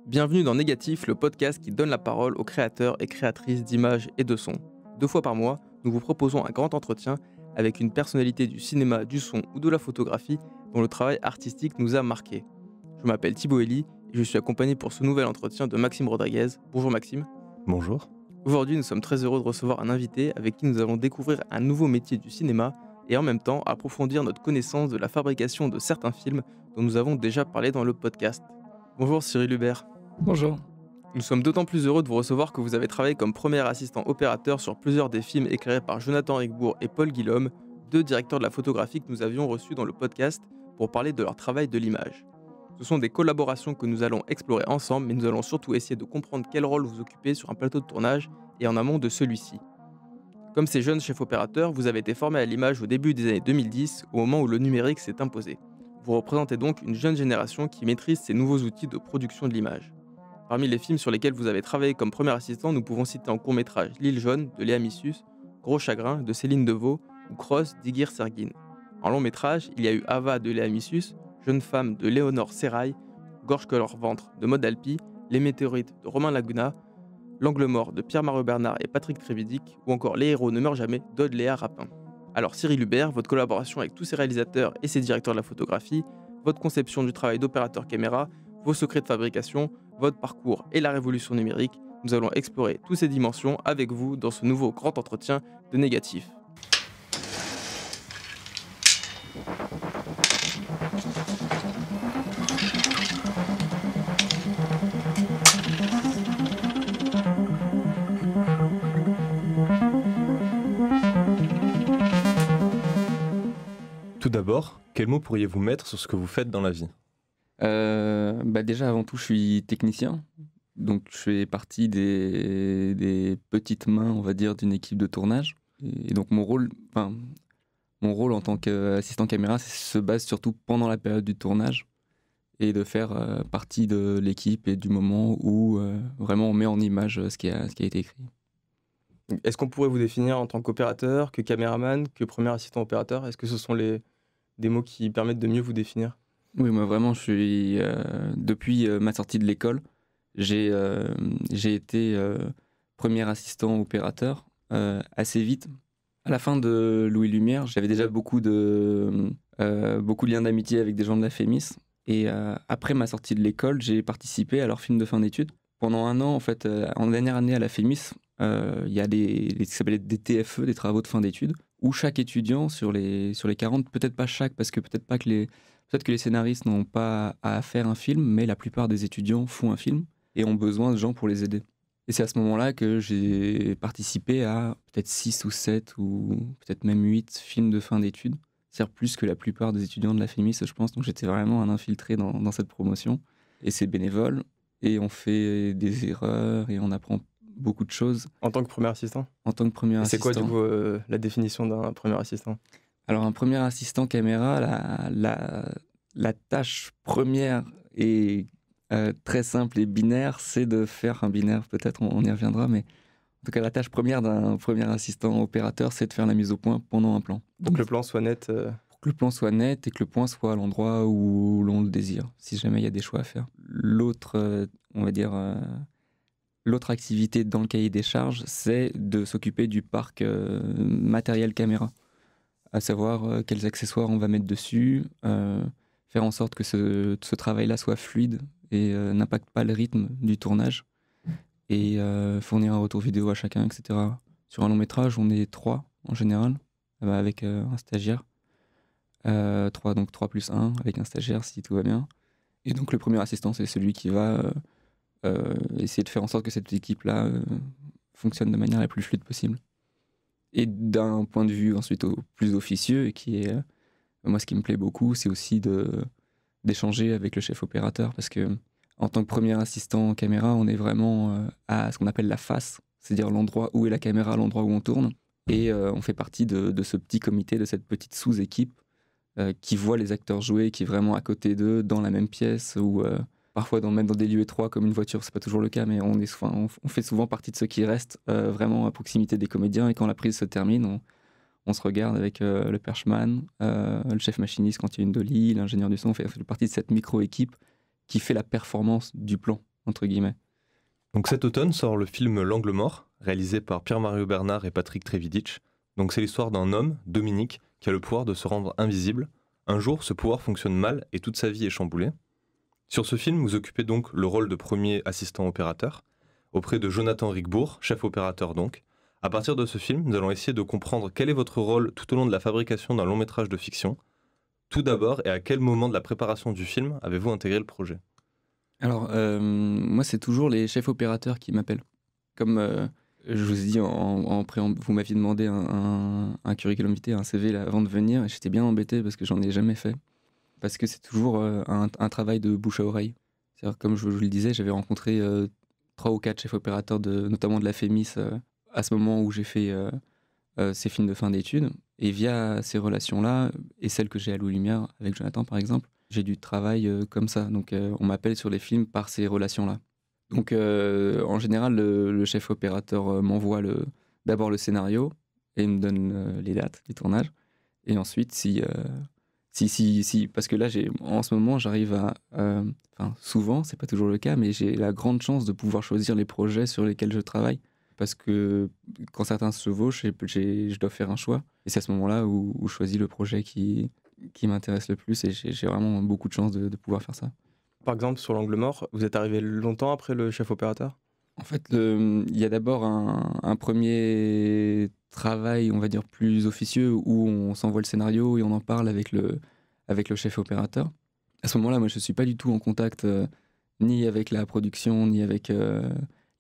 Bienvenue dans Négatif, le podcast qui donne la parole aux créateurs et créatrices d'images et de sons. 2 fois par mois, nous vous proposons un grand entretien avec une personnalité du cinéma, du son ou de la photographie dont le travail artistique nous a marqués. Je m'appelle Thibaut Elie et je suis accompagné pour ce nouvel entretien de Maxime Rodriguez. Bonjour Maxime. Bonjour. Aujourd'hui, nous sommes très heureux de recevoir un invité avec qui nous allons découvrir un nouveau métier du cinéma et en même temps approfondir notre connaissance de la fabrication de certains films dont nous avons déjà parlé dans le podcast. Bonjour Cyril Hubert. Bonjour. Nous sommes d'autant plus heureux de vous recevoir que vous avez travaillé comme premier assistant opérateur sur plusieurs des films éclairés par Jonathan Rigbourg et Paul Guillaume, 2 directeurs de la photographie que nous avions reçus dans le podcast pour parler de leur travail de l'image. Ce sont des collaborations que nous allons explorer ensemble, mais nous allons surtout essayer de comprendre quel rôle vous occupez sur un plateau de tournage et en amont de celui-ci. Comme ces jeunes chefs opérateurs, vous avez été formés à l'image au début des années 2010, au moment où le numérique s'est imposé. Vous représentez donc une jeune génération qui maîtrise ces nouveaux outils de production de l'image. Parmi les films sur lesquels vous avez travaillé comme premier assistant, nous pouvons citer en court-métrage L'île jaune de Léa Missus, Gros chagrin de Céline Deveau ou Cross d'Igir Serguin. En long-métrage, il y a eu Ava de Léa Missus, Jeune femme de Léonore Serrail, Gorge que leur ventre de Maud Alpi, Les météorites de Romain Laguna, L'angle mort de Pierre-Marie Bernard et Patrick Trévidic ou encore Les héros ne meurent jamais d'Aude Léa Rapin. Alors Cyril Hubert, votre collaboration avec tous ces réalisateurs et ces directeurs de la photographie, votre conception du travail d'opérateur caméra, vos secrets de fabrication, votre parcours et la révolution numérique, nous allons explorer toutes ces dimensions avec vous dans ce nouveau grand entretien de Négatif. Tout d'abord, quel mot pourriez-vous mettre sur ce que vous faites dans la vie ? Déjà avant tout je suis technicien, donc je fais partie des petites mains on va dire d'une équipe de tournage et donc mon rôle en tant qu'assistant caméra se base surtout pendant la période du tournage et de faire partie de l'équipe et du moment où vraiment on met en image ce qui a été écrit. Est-ce qu'on pourrait vous définir en tant qu'opérateur, que caméraman, que premier assistant opérateur ? Est-ce que ce sont des mots qui permettent de mieux vous définir ? Oui, moi vraiment, je suis depuis ma sortie de l'école, j'ai été premier assistant opérateur assez vite. À la fin de Louis Lumière, j'avais déjà beaucoup de liens d'amitié avec des gens de la FEMIS. Et après ma sortie de l'école, j'ai participé à leur film de fin d'études. Pendant un an, en fait, en dernière année à la FEMIS, il y a ce qui s'appelle des TFE, des travaux de fin d'études, où chaque étudiant sur les 40, peut-être pas chaque, parce que peut-être que les scénaristes n'ont pas à faire un film, mais la plupart des étudiants font un film et ont besoin de gens pour les aider. Et c'est à ce moment-là que j'ai participé à peut-être 6 ou 7 ou peut-être même 8 films de fin d'études. C'est-à-dire plus que la plupart des étudiants de la FEMIS, je pense. Donc j'étais vraiment un infiltré dans cette promotion. Et c'est bénévole. Et on fait des erreurs et on apprend beaucoup de choses. En tant que premier assistant ? En tant que premier assistant. C'est quoi du coup la définition d'un premier assistant ? Alors un premier assistant caméra, la tâche première et très simple et binaire, c'est de faire un binaire, peut-être on y reviendra, mais en tout cas la tâche première d'un premier assistant opérateur, c'est de faire la mise au point pendant un plan. Pour que le plan soit net. Pour que le plan soit net et que le point soit à l'endroit où l'on le désire, si jamais il y a des choix à faire. L'autre, l'autre activité dans le cahier des charges, c'est de s'occuper du parc matériel caméra. À savoir quels accessoires on va mettre dessus, faire en sorte que ce travail-là soit fluide et n'impacte pas le rythme du tournage, et fournir un retour vidéo à chacun, etc. Sur un long métrage, on est 3 en général, avec un stagiaire. 3, donc 3 plus 1, avec un stagiaire si tout va bien. Et donc le premier assistant, c'est celui qui va essayer de faire en sorte que cette équipe-là fonctionne de manière la plus fluide possible. Et d'un point de vue ensuite plus officieux, et qui est moi ce qui me plaît beaucoup, c'est aussi d'échanger avec le chef opérateur, parce que en tant que premier assistant caméra, on est vraiment à ce qu'on appelle la face, c'est-à-dire l'endroit où est la caméra, l'endroit où on tourne, et on fait partie de ce petit comité, de cette petite sous-équipe qui voit les acteurs jouer, qui est vraiment à côté d'eux, dans la même pièce, ou parfois même dans des lieux étroits comme une voiture, c'est pas toujours le cas, mais on fait souvent partie de ceux qui restent vraiment à proximité des comédiens, et quand la prise se termine, on se regarde avec le perchman, le chef machiniste quand il y a une dolly, l'ingénieur du son, on fait partie de cette micro-équipe qui fait la performance du plan, entre guillemets. Donc cet automne sort le film L'Angle mort, réalisé par Pierre-Mario Bernard et Patrick Trevidic. Donc c'est l'histoire d'un homme, Dominique, qui a le pouvoir de se rendre invisible. Un jour, ce pouvoir fonctionne mal et toute sa vie est chamboulée. Sur ce film, vous occupez donc le rôle de premier assistant opérateur, auprès de Jonathan Rigbourg, chef opérateur donc. À partir de ce film, nous allons essayer de comprendre quel est votre rôle tout au long de la fabrication d'un long métrage de fiction. Tout d'abord, et à quel moment de la préparation du film avez-vous intégré le projet ? Alors, moi, c'est toujours les chefs opérateurs qui m'appellent. Comme je vous ai dit, vous m'aviez demandé un curriculum vitae, un CV là, avant de venir, et j'étais bien embêté parce que j'en ai jamais fait. Parce que c'est toujours un travail de bouche à oreille. C'est-à-dire, comme je vous le disais, j'avais rencontré 3 ou 4 chefs opérateurs, notamment de la FEMIS, à ce moment où j'ai fait ces films de fin d'études. Et via ces relations-là, et celles que j'ai à Louis Lumière, avec Jonathan par exemple, j'ai du travail comme ça. Donc on m'appelle sur les films par ces relations-là. Donc en général, le chef opérateur m'envoie d'abord le scénario et il me donne les dates, les tournages. Et ensuite, si parce que là, en ce moment, j'arrive enfin, souvent, c'est pas toujours le cas, mais j'ai la grande chance de pouvoir choisir les projets sur lesquels je travaille. Parce que quand certains se chevauchent, je dois faire un choix. Et c'est à ce moment-là où je choisis le projet qui m'intéresse le plus. Et j'ai vraiment beaucoup de chance de pouvoir faire ça. Par exemple, sur l'angle mort, vous êtes arrivé longtemps après le chef opérateur ? En fait, il y a d'abord un premier travail, on va dire, plus officieux, où on s'envoie le scénario et on en parle avec le chef opérateur. À ce moment-là, moi, je ne suis pas du tout en contact ni avec la production, ni avec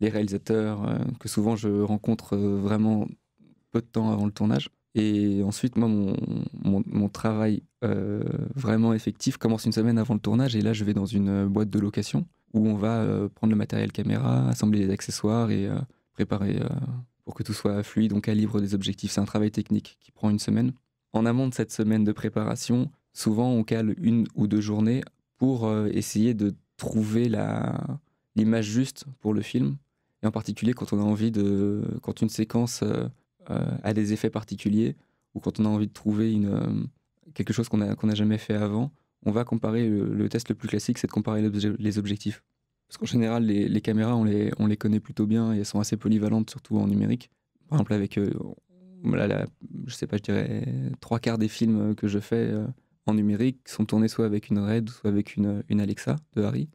les réalisateurs, que souvent je rencontre vraiment peu de temps avant le tournage. Et ensuite, moi, mon travail vraiment effectif commence une semaine avant le tournage. Et là, je vais dans une boîte de location où on va prendre le matériel caméra, assembler les accessoires et préparer pour que tout soit fluide, on calibre des objectifs. C'est un travail technique qui prend une semaine. En amont de cette semaine de préparation, souvent on cale 1 ou 2 journées pour essayer de trouver l'image juste pour le film. Et en particulier quand on a envie quand une séquence a des effets particuliers ou quand on a envie de trouver quelque chose qu'on n'a jamais fait avant, on va comparer. Le test le plus classique, c'est de comparer les objectifs. Parce qu'en général, les caméras, on les connaît plutôt bien et elles sont assez polyvalentes, surtout en numérique. Par exemple, avec, je sais pas, je dirais 3/4 des films que je fais en numérique sont tournés soit avec une Red, soit avec une Alexa de Harry.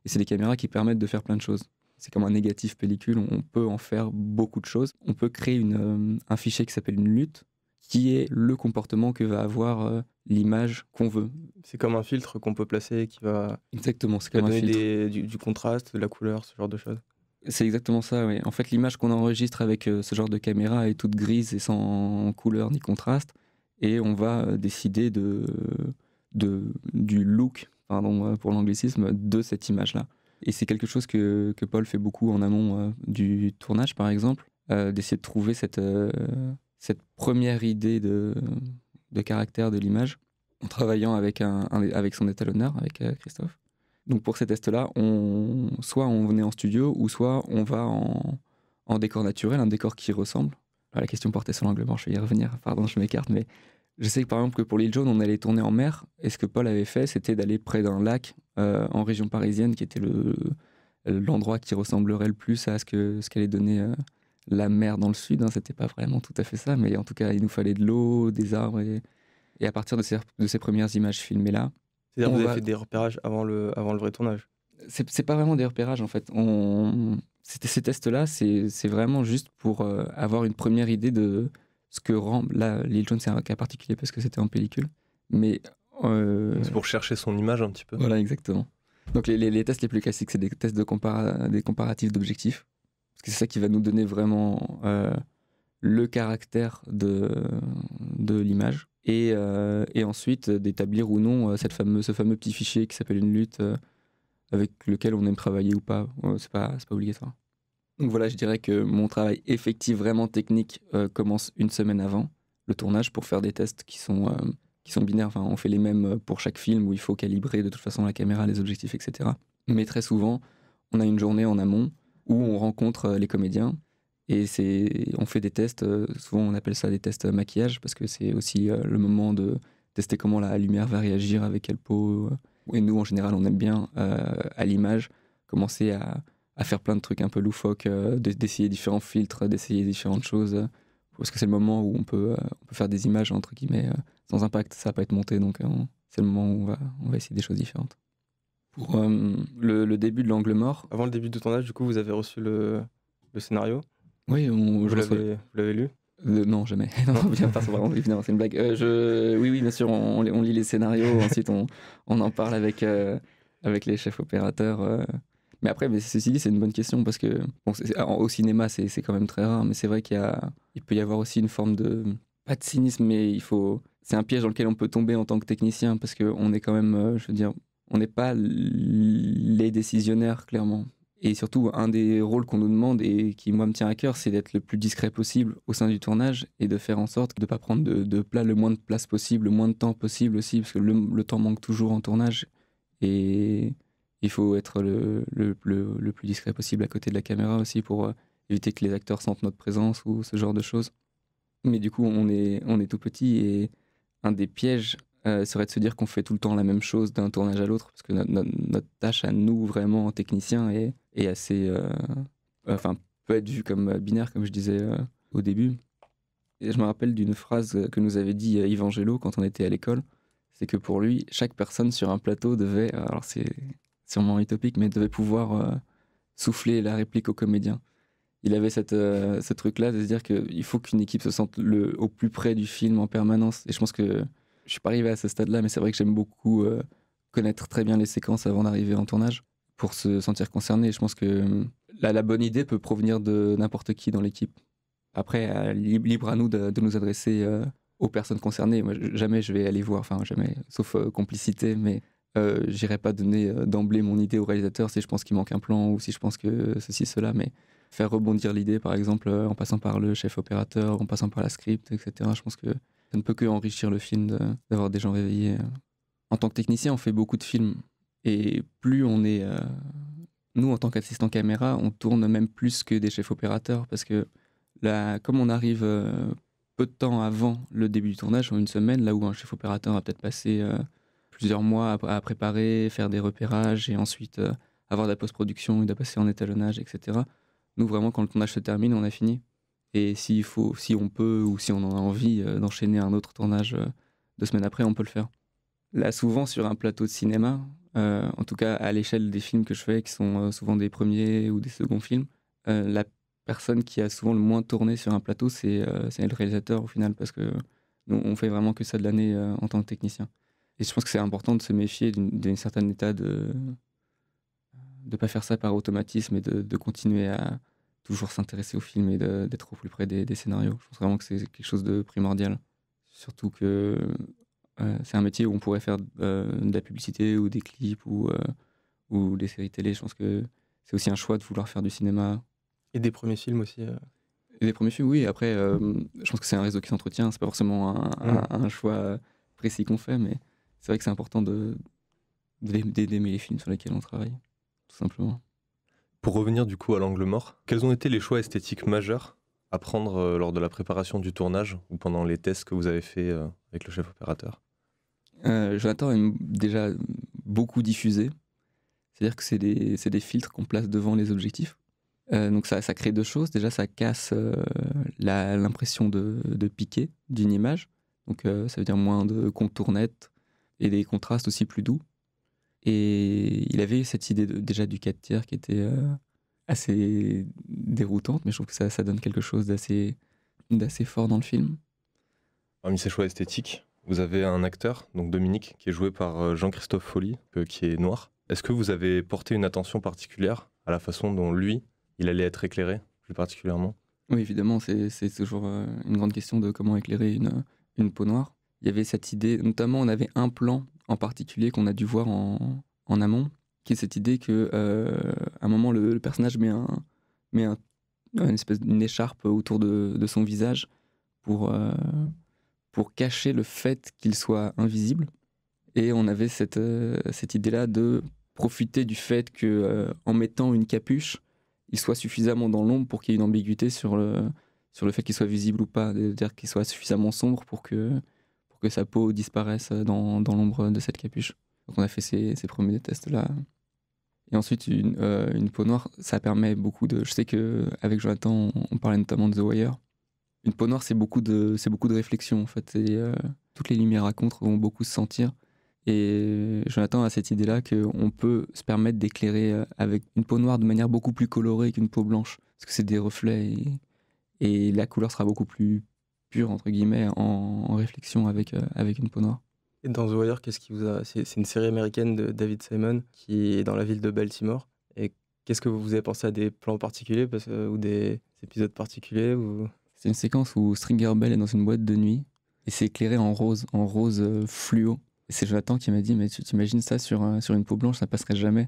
Et c'est des caméras qui permettent de faire plein de choses. C'est comme un négatif pellicule, on peut en faire beaucoup de choses. On peut créer un fichier qui s'appelle une lutte, qui est le comportement que va avoir l'image qu'on veut. C'est comme un filtre qu'on peut placer qui va Exactement, c'est comme un filtre. donner du contraste, de la couleur, ce genre de choses. C'est exactement ça, oui. En fait, l'image qu'on enregistre avec ce genre de caméra est toute grise et sans couleur ni contraste. Et on va décider du look, pardon pour l'anglicisme, de cette image-là. Et c'est quelque chose que Paul fait beaucoup en amont du tournage, par exemple, d'essayer de trouver cette première idée de caractère de l'image en travaillant avec son étalonneur, avec Christophe. Donc pour ces tests-là, soit on venait en studio ou soit on va en décor naturel, un décor qui ressemble. Alors, la question portait sur l'angle mort, je vais y revenir, pardon, je m'écarte, mais je sais que par exemple que pour L'Île Jaune, on allait tourner en mer, et ce que Paul avait fait, c'était d'aller près d'un lac en région parisienne, qui était l'endroit qui ressemblerait le plus à ce qu'allait donner la mer dans le sud. Hein. C'était pas vraiment tout à fait ça, mais en tout cas, il nous fallait de l'eau, des arbres, et à partir de ces premières images filmées-là, c'est-à-dire que vous avez fait des repérages avant le vrai tournage. C'est pas vraiment des repérages en fait. Ces tests-là, c'est vraiment juste pour avoir une première idée de ce que rend. Là, L'Île Jaune, c'est un cas particulier parce que c'était en pellicule. Mais. C'est pour chercher son image un petit peu. Voilà, exactement. Donc les tests les plus classiques, c'est des tests des comparatifs d'objectifs. Parce que c'est ça qui va nous donner vraiment le caractère de l'image. Et ensuite d'établir ou non ce fameux petit fichier qui s'appelle une lutte avec lequel on aime travailler ou pas. C'est pas obligatoire. Donc voilà, je dirais que mon travail effectif vraiment technique commence une semaine avant le tournage pour faire des tests qui sont binaires. Enfin, on fait les mêmes pour chaque film où il faut calibrer de toute façon la caméra, les objectifs, etc. Mais très souvent, on a une journée en amont où on rencontre les comédiens. Et on fait des tests, souvent on appelle ça des tests maquillage, parce que c'est aussi le moment de tester comment la lumière va réagir, avec quelle peau, Et nous, en général, on aime bien, à l'image, commencer à faire plein de trucs un peu loufoques, d'essayer différents filtres, d'essayer différentes choses, parce que c'est le moment où on peut faire des images, entre guillemets, sans impact. Ça va pas être monté, donc c'est le moment où on va essayer des choses différentes. Pour le début de l'angle mort... Avant le début du tournage, du coup, vous avez reçu le scénario. Oui, Vous l'avez lu? Non, jamais. Non, bien pas, vraiment, évidemment, c'est une blague. Oui, bien sûr, on lit les scénarios, ensuite on en parle avec les chefs opérateurs. Mais après, ceci dit, c'est une bonne question parce que bon, au cinéma, c'est quand même très rare, mais c'est vrai il peut y avoir aussi une forme de, pas de cynisme, mais c'est un piège dans lequel on peut tomber en tant que technicien parce qu'on est quand même, je veux dire, on n'est pas les décisionnaires, clairement. Et surtout, un des rôles qu'on nous demande et qui, moi, me tient à cœur, c'est d'être le plus discret possible au sein du tournage et de faire en sorte de ne pas prendre le moins de place possible, le moins de temps possible aussi, parce que le temps manque toujours en tournage. Et il faut être le plus discret possible à côté de la caméra aussi pour éviter que les acteurs sentent notre présence ou ce genre de choses. Mais du coup, on est tout petit et un des pièges serait de se dire qu'on fait tout le temps la même chose d'un tournage à l'autre, parce que notre tâche à nous, vraiment, techniciens, est assez... peut être vue comme binaire, comme je disais au début. Et je me rappelle d'une phrase que nous avait dit Yves Angelo quand on était à l'école, c'est que pour lui, chaque personne sur un plateau devait, alors c'est sûrement utopique, mais devait pouvoir souffler la réplique au comédien. Il avait ce truc-là de se dire qu'il faut qu'une équipe se sente au plus près du film en permanence. Et je pense que je suis pas arrivé à ce stade-là, mais c'est vrai que j'aime beaucoup connaître très bien les séquences avant d'arriver en tournage pour se sentir concerné. Je pense que la bonne idée peut provenir de n'importe qui dans l'équipe. Après, libre à nous de nous adresser aux personnes concernées. Moi, jamais je vais aller voir, enfin jamais, sauf complicité, mais j'irai pas donner d'emblée mon idée au réalisateur si je pense qu'il manque un plan ou si je pense que ceci, cela, mais faire rebondir l'idée, par exemple, en passant par le chef opérateur, en passant par la script, etc. Je pense que ça ne peut que enrichir le film d'avoir des gens réveillés. En tant que technicien, on fait beaucoup de films. Et plus on est... nous, en tant qu'assistant caméra, on tourne même plus que des chefs opérateurs. Parce que là, comme on arrive peu de temps avant le début du tournage, en une semaine, là où un chef opérateur a peut-être passé plusieurs mois à préparer, faire des repérages et ensuite avoir de la post-production, il doit passer en étalonnage, etc. Nous, vraiment, quand le tournage se termine, on a fini. Et si on peut ou si on en a envie d'enchaîner un autre tournage 2 semaines après, on peut le faire. Là, souvent sur un plateau de cinéma, en tout cas à l'échelle des films que je fais, qui sont souvent des premiers ou des seconds films, la personne qui a souvent le moins tourné sur un plateau, c'est le réalisateur au final, parce que nous, on fait vraiment que ça de l'année en tant que technicien. Et je pense que c'est important de se méfier d'un certain état de ne pas faire ça par automatisme et de continuer à toujours s'intéresser au film et d'être au plus près des scénarios. Je pense vraiment que c'est quelque chose de primordial. Surtout que c'est un métier où on pourrait faire de la publicité ou des clips ou des séries télé. Je pense que c'est aussi un choix de vouloir faire du cinéma. Et des premiers films aussi. Et des premiers films, oui. Après, je pense que c'est un réseau qui s'entretient. C'est pas forcément un choix précis qu'on fait, mais c'est vrai que c'est important d'aimer les films sur lesquels on travaille, tout simplement. Pour revenir du coup à l'angle mort, quels ont été les choix esthétiques majeurs à prendre lors de la préparation du tournage ou pendant les tests que vous avez fait avec le chef opérateur? Jonathan aime déjà beaucoup diffuser. C'est-à-dire que c'est des filtres qu'on place devant les objectifs. Donc ça crée 2 choses. Déjà, ça casse l'impression de piquer d'une image. Donc ça veut dire moins de contours nets et des contrastes aussi plus doux. Et il avait cette idée déjà du 4/3 qui était assez déroutante, mais je trouve que ça donne quelque chose d'assez fort dans le film. Parmi ces choix esthétiques, vous avez un acteur, donc Dominique, qui est joué par Jean-Christophe Folly, qui est noir. Est-ce que vous avez porté une attention particulière à la façon dont lui, il allait être éclairé, plus particulièrement? Oui, évidemment, c'est toujours une grande question de comment éclairer une peau noire. Il y avait cette idée, notamment on avait un plan en particulier qu'on a dû voir en amont, qui est cette idée que à un moment le personnage met une écharpe autour de son visage pour cacher le fait qu'il soit invisible. Et on avait cette idée-là de profiter du fait que en mettant une capuche, il soit suffisamment dans l'ombre pour qu'il y ait une ambiguïté sur le fait qu'il soit visible ou pas, c'est-à-dire qu'il soit suffisamment sombre pour que sa peau disparaisse dans l'ombre de cette capuche. Donc on a fait ces premiers tests-là. Et ensuite, une peau noire, ça permet beaucoup de... Je sais qu'avec Jonathan, on parlait notamment de The Wire. Une peau noire, c'est beaucoup de réflexion, en fait. Toutes les lumières à contre vont beaucoup se sentir. Et Jonathan a cette idée-là qu'on peut se permettre d'éclairer avec une peau noire de manière beaucoup plus colorée qu'une peau blanche. Parce que c'est des reflets et la couleur sera beaucoup plus pure, entre guillemets, en réflexion avec une peau noire. Et dans The Wire, qu'est-ce qui vous a... C'est une série américaine de David Simon qui est dans la ville de Baltimore. Et qu'est-ce que vous avez pensé à des plans particuliers ou des épisodes particuliers ou... C'est une séquence où Stringer Bell est dans une boîte de nuit et c'est éclairé en rose fluo. Et c'est Jonathan qui m'a dit, mais tu t'imagines ça sur une peau blanche, ça passerait jamais.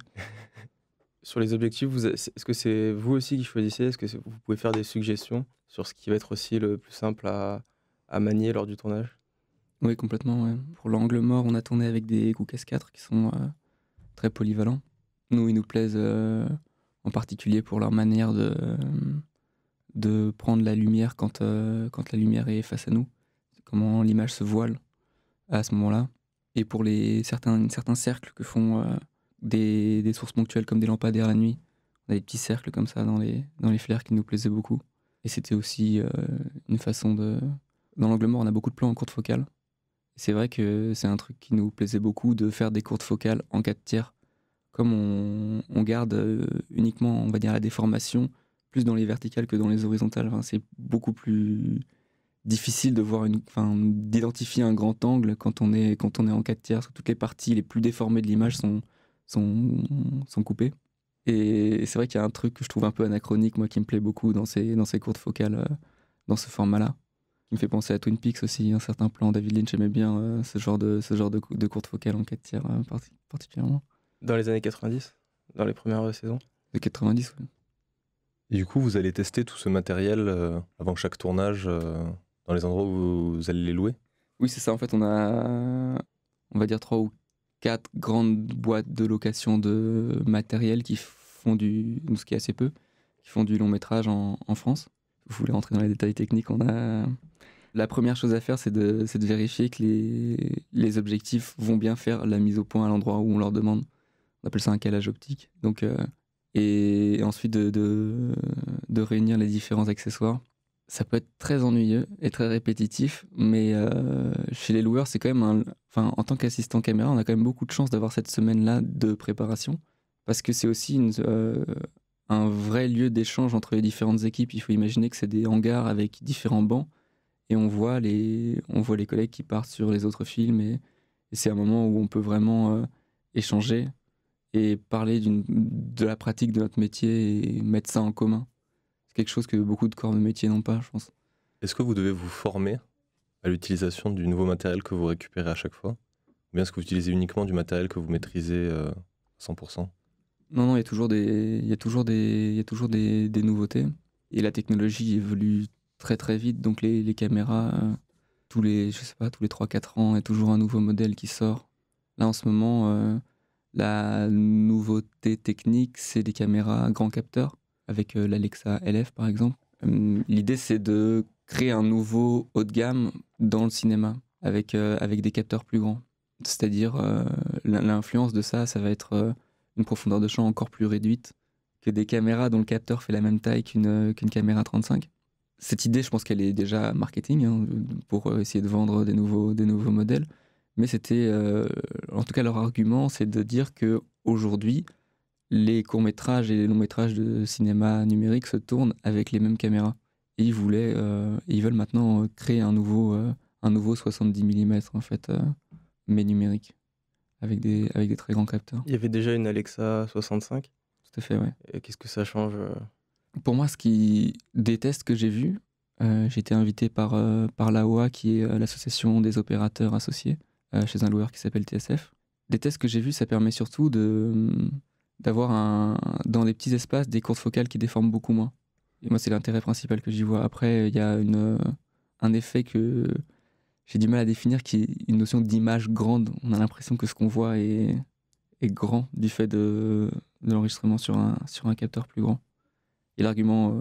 Sur les objectifs, est-ce que c'est vous aussi qui choisissez? Est-ce que vous pouvez faire des suggestions sur ce qui va être aussi le plus simple à manier lors du tournage? Oui, complètement. Ouais. Pour l'angle mort, on a tourné avec des Gook S4 qui sont très polyvalents. Nous, ils nous plaisent en particulier pour leur manière de prendre la lumière quand la lumière est face à nous. Comment l'image se voile à ce moment-là. Et pour certains cercles que font des sources ponctuelles comme des lampadaires la nuit, on a des petits cercles comme ça dans les flares qui nous plaisaient beaucoup. Et c'était aussi une façon de... Dans l'angle mort, on a beaucoup de plans en courte focale. C'est vrai que c'est un truc qui nous plaisait beaucoup de faire des courtes focales en 4/3. Comme on garde uniquement, on va dire, la déformation, plus dans les verticales que dans les horizontales. Enfin, c'est beaucoup plus difficile de voir d'identifier un grand angle quand on est en 4/3, parce que toutes les parties les plus déformées de l'image sont coupées. Et c'est vrai qu'il y a un truc que je trouve un peu anachronique, moi, qui me plaît beaucoup dans ces courtes focales, dans ce format-là. Qui me fait penser à Twin Peaks aussi, un certain plan. David Lynch aimait bien ce genre de courte focale en 4/3 particulièrement. Dans les années 90, dans les premières saisons. De 90, oui. Et du coup, vous allez tester tout ce matériel avant chaque tournage dans les endroits où vous allez les louer? Oui, c'est ça. En fait, on va dire 3 ou 4 grandes boîtes de location de matériel qui font ce qui est assez peu, qui font du long métrage en France. Vous voulez rentrer dans les détails techniques, la première chose à faire, c'est de vérifier que les objectifs vont bien faire la mise au point à l'endroit où on leur demande. On appelle ça un calage optique. Donc, et ensuite de réunir les différents accessoires. Ça peut être très ennuyeux et très répétitif, mais chez les loueurs, c'est quand même en tant qu'assistant caméra, on a quand même beaucoup de chance d'avoir cette semaine-là de préparation, parce que c'est aussi un vrai lieu d'échange entre les différentes équipes. Il faut imaginer que c'est des hangars avec différents bancs, et on voit les collègues qui partent sur les autres films, et c'est un moment où on peut vraiment échanger et parler de la pratique de notre métier et mettre ça en commun. C'est quelque chose que beaucoup de corps de métier n'ont pas, je pense. Est-ce que vous devez vous former à l'utilisation du nouveau matériel que vous récupérez à chaque fois? Ou bien est-ce que vous utilisez uniquement du matériel que vous maîtrisez à 100%? Non, il y a toujours des nouveautés. Et la technologie évolue très très vite, donc les caméras, tous les 3-4 ans, il y a toujours un nouveau modèle qui sort. Là, en ce moment, la nouveauté technique, c'est des caméras grand capteur, avec l'Alexa LF par exemple. L'idée, c'est de créer un nouveau haut de gamme dans le cinéma, avec des capteurs plus grands. C'est-à-dire, l'influence de ça va être une profondeur de champ encore plus réduite que des caméras dont le capteur fait la même taille qu'une caméra 35. Cette idée, je pense qu'elle est déjà marketing, pour essayer de vendre des nouveaux modèles. Mais c'était, en tout cas, leur argument, c'est de dire que aujourd'hui, les courts-métrages et les longs-métrages de cinéma numérique se tournent avec les mêmes caméras. Et ils veulent maintenant créer un nouveau 70 mm, en fait, mais numérique, avec des très grands capteurs. Il y avait déjà une Alexa 65. Tout à fait, ouais. Et qu'est-ce que ça change Pour moi, des tests que j'ai vus, j'ai été invité par l'AOA, qui est l'association des opérateurs associés, chez un loueur qui s'appelle TSF. Des tests que j'ai vus, ça permet surtout d'avoir dans les petits espaces des courtes focales qui déforment beaucoup moins. Et moi, c'est l'intérêt principal que j'y vois. Après, il y a un effet que j'ai du mal à définir, qui est une notion d'image grande. On a l'impression que ce qu'on voit est grand du fait de l'enregistrement sur un capteur plus grand. Et l'argument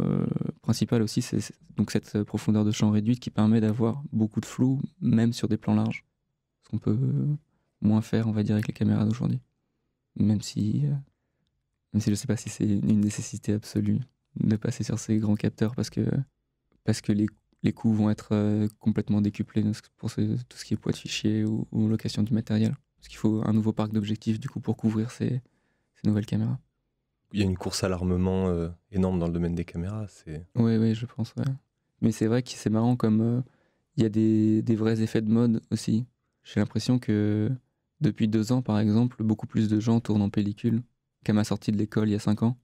principal aussi, c'est donc cette profondeur de champ réduite qui permet d'avoir beaucoup de flou, même sur des plans larges. Parce qu'on peut moins faire, on va dire, avec les caméras d'aujourd'hui. Même si je ne sais pas si c'est une nécessité absolue de passer sur ces grands capteurs parce que les coûts vont être complètement décuplés pour tout ce qui est poids de fichier ou location du matériel. Parce qu'il faut un nouveau parc d'objectifs du coup pour couvrir ces nouvelles caméras. Il y a une course à l'armement énorme dans le domaine des caméras. Oui, je pense, ouais. Mais c'est vrai que c'est marrant comme il y a des vrais effets de mode aussi. J'ai l'impression que depuis 2 ans, par exemple, beaucoup plus de gens tournent en pellicule qu'à ma sortie de l'école il y a 5 ans.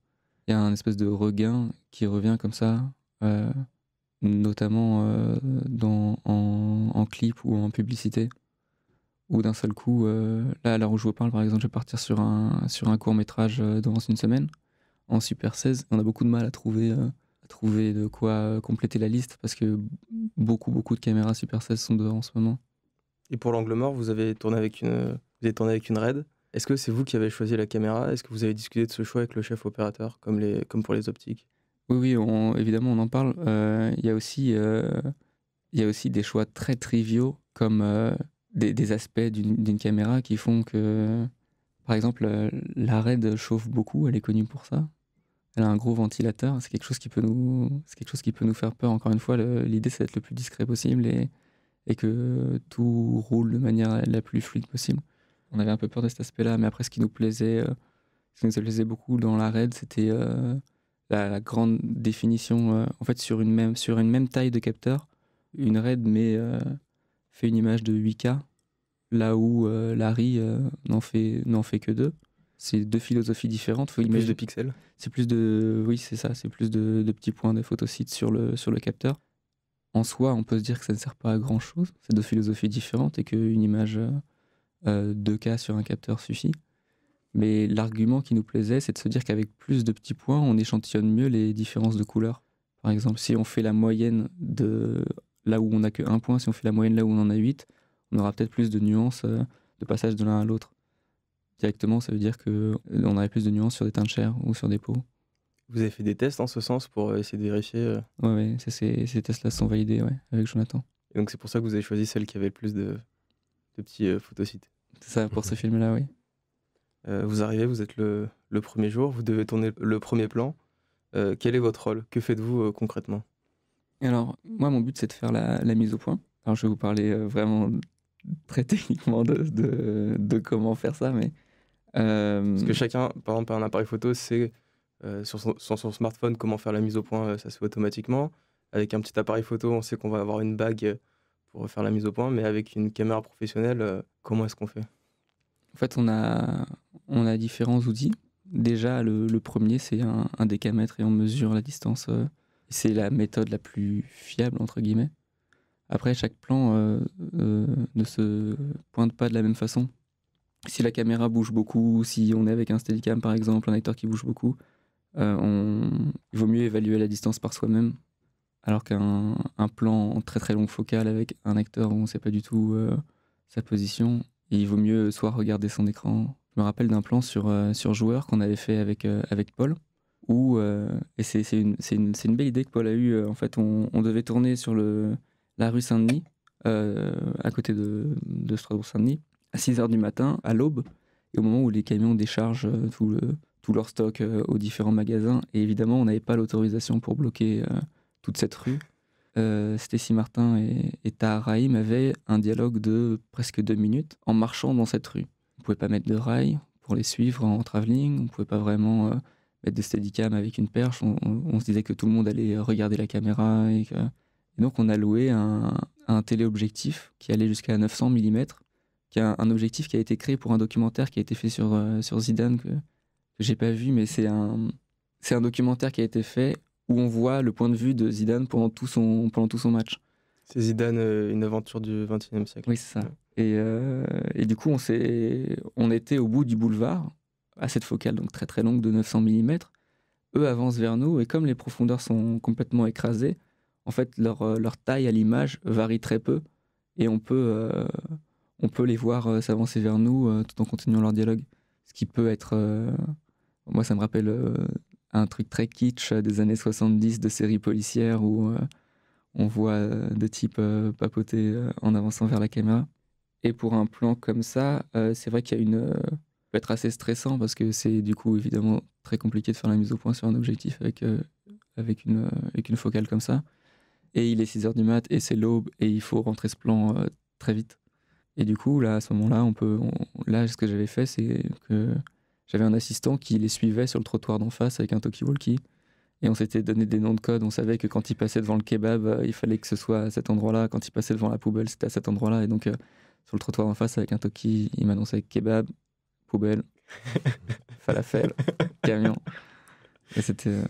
Il y a un espèce de regain qui revient comme ça, notamment en clip ou en publicité, où d'un seul coup, là à l'heure où je vous parle, par exemple, je vais partir sur un court-métrage dans une semaine, en Super 16. On a beaucoup de mal à trouver de quoi compléter la liste, parce que beaucoup de caméras Super 16 sont dehors en ce moment. Et pour l'angle mort, vous avez tourné avec une RED. Est-ce que c'est vous qui avez choisi la caméra? Est-ce que vous avez discuté de ce choix avec le chef opérateur, comme pour les optiques? Oui, évidemment, on en parle. Il y a aussi des choix très triviaux, comme des aspects d'une caméra qui font que, par exemple, la RED chauffe beaucoup, elle est connue pour ça. Elle a un gros ventilateur, c'est quelque chose qui peut nous faire peur. Encore une fois, l'idée c'est d'être le plus discret possible et que tout roule de manière la plus fluide possible. On avait un peu peur de cet aspect-là, mais après ce qui nous plaisait beaucoup dans la RED, c'était la grande définition. En fait, sur une même taille de capteur, une RED fait une image de 8K, là où la RI n'en fait que 2. C'est 2 philosophies différentes. Faut Plus de pixels? C'est plus de... Oui, c'est ça. C'est plus de petits points de photosite sur le capteur. En soi, on peut se dire que ça ne sert pas à grand-chose. C'est 2 philosophies différentes et qu'une image 2K sur un capteur suffit. Mais l'argument qui nous plaisait, c'est de se dire qu'avec plus de petits points, on échantillonne mieux les différences de couleurs. Par exemple, si on fait la moyenne de là où on n'a que 1 point, si on fait la moyenne là où on en a 8, on aura peut-être plus de nuances de passage de l'un à l'autre. Directement, ça veut dire qu'on aurait plus de nuances sur des teintes chères ou sur des peaux. Vous avez fait des tests en ce sens pour essayer de vérifier Ouais, ces tests-là sont validés, ouais, avec Jonathan. Et donc c'est pour ça que vous avez choisi celle qui avait le plus de petits photosites. C'est ça, pour ce film-là, oui. Vous arrivez, vous êtes le premier jour, vous devez tourner le premier plan. Quel est votre rôle? Que faites-vous concrètement? Alors, moi, mon but, c'est de faire la mise au point. Alors, je vais vous parler vraiment très techniquement de comment faire ça, mais... Parce que chacun, par exemple, par un appareil photo, sait sur son smartphone comment faire la mise au point, ça se fait automatiquement. Avec un petit appareil photo, on sait qu'on va avoir une bague pour faire la mise au point, mais avec une caméra professionnelle, comment est-ce qu'on fait? En fait, on a différents outils. Déjà, le premier, c'est un décamètre et on mesure la distance. C'est la méthode la plus fiable, entre guillemets. Après, chaque plan ne se pointe pas de la même façon. Si la caméra bouge beaucoup, si on est avec un Steadicam par exemple, un acteur qui bouge beaucoup, il vaut mieux évaluer la distance par soi-même. Alors qu'un plan en très très longue focale avec un acteur où on ne sait pas du tout sa position, il vaut mieux soit regarder son écran. Je me rappelle d'un plan sur Joueur qu'on avait fait avec Paul, où, et c'est une belle idée que Paul a eue. En fait, on devait tourner sur la rue Saint-Denis, à côté de Strasbourg-Saint-Denis, à 6h du matin, à l'aube, et au moment où les camions déchargent tout leur stock aux différents magasins. Et évidemment, on n'avait pas l'autorisation pour bloquer toute cette rue. Stécie Martin et Tahar Rahim avaient un dialogue de presque 2 minutes en marchant dans cette rue. On ne pouvait pas mettre de rails pour les suivre en travelling, on ne pouvait pas vraiment mettre de steadicam avec une perche. On se disait que tout le monde allait regarder la caméra. Et donc on a loué un téléobjectif qui allait jusqu'à 900 mm, qui est un objectif qui a été créé pour un documentaire qui a été fait sur Zidane, que j'ai pas vu, mais c'est un documentaire qui a été fait où on voit le point de vue de Zidane pendant tout son match. C'est Zidane, une aventure du XXIe siècle. Oui, c'est ça. Et du coup, on était au bout du boulevard, à cette focale donc très très longue de 900 mm. Eux avancent vers nous, et comme les profondeurs sont complètement écrasées, en fait, leur taille à l'image varie très peu, et on peut les voir s'avancer vers nous tout en continuant leur dialogue. Ce qui peut être... moi, ça me rappelle un truc très kitsch des années 70 de séries policières où on voit des types papoter en avançant vers la caméra. Et pour un plan comme ça, c'est vrai qu'il y a peut être assez stressant parce que c'est du coup évidemment très compliqué de faire la mise au point sur un objectif avec une focale comme ça. Et il est 6 heures du mat et c'est l'aube et il faut rentrer ce plan très vite. Et du coup, là, à ce moment-là, là, ce que j'avais fait, c'est que j'avais un assistant qui les suivait sur le trottoir d'en face avec un talkie-walkie. Et on s'était donné des noms de code. On savait que quand il passait devant le kebab, il fallait que ce soit à cet endroit-là. Quand il passait devant la poubelle, c'était à cet endroit-là. Et donc, sur le trottoir d'en face, avec un talkie, il m'annonçait kebab, poubelle, falafel, camion. Et c'était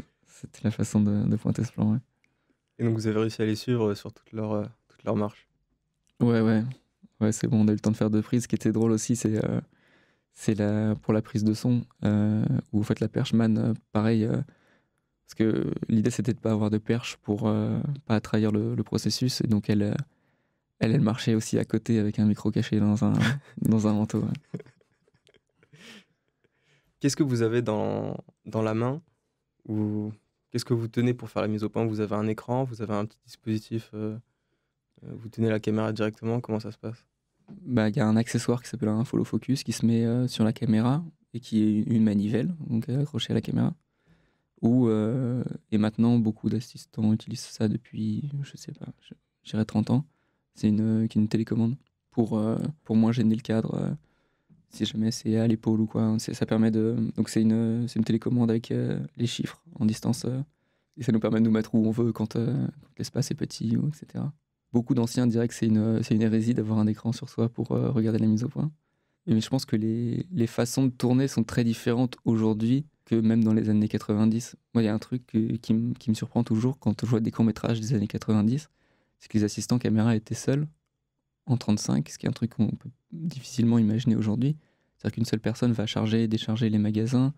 la façon de pointer ce plan, ouais. Et donc vous avez réussi à les suivre sur toute leur marche. Ouais. Ouais, c'est bon, on a eu le temps de faire 2 prises. Ce qui était drôle aussi, c'est pour la prise de son, où en fait la perchman, pareil, parce que l'idée c'était de pas avoir de perche pour pas trahir le processus, et donc elle marchait aussi à côté avec un micro caché dans un manteau. Ouais. Qu'est-ce que vous avez dans la main ou qu'est-ce que vous tenez pour faire la mise au point? Vous avez un écran, vous avez un petit dispositif, vous tenez la caméra directement, comment ça se passe? Bah, il y a un accessoire qui s'appelle un follow focus qui se met sur la caméra et qui est une manivelle, donc accrochée à la caméra. Et maintenant, beaucoup d'assistants utilisent ça depuis, je sais pas, je dirais 30 ans. C'est une télécommande pour moins gêner le cadre, si jamais c'est à l'épaule ou quoi. Ça permet donc c'est une télécommande avec les chiffres en distance, et ça nous permet de nous mettre où on veut quand l'espace est petit, etc. Beaucoup d'anciens diraient que c'est une hérésie d'avoir un écran sur soi pour regarder la mise au point. Mais je pense que les façons de tourner sont très différentes aujourd'hui que même dans les années 90. Moi, il y a un truc qui me surprend toujours quand je vois des courts-métrages des années 90, c'est que les assistants caméra étaient seuls en 35, ce qui est un truc qu'on peut difficilement imaginer aujourd'hui. C'est-à-dire qu'une seule personne va charger et décharger les magasins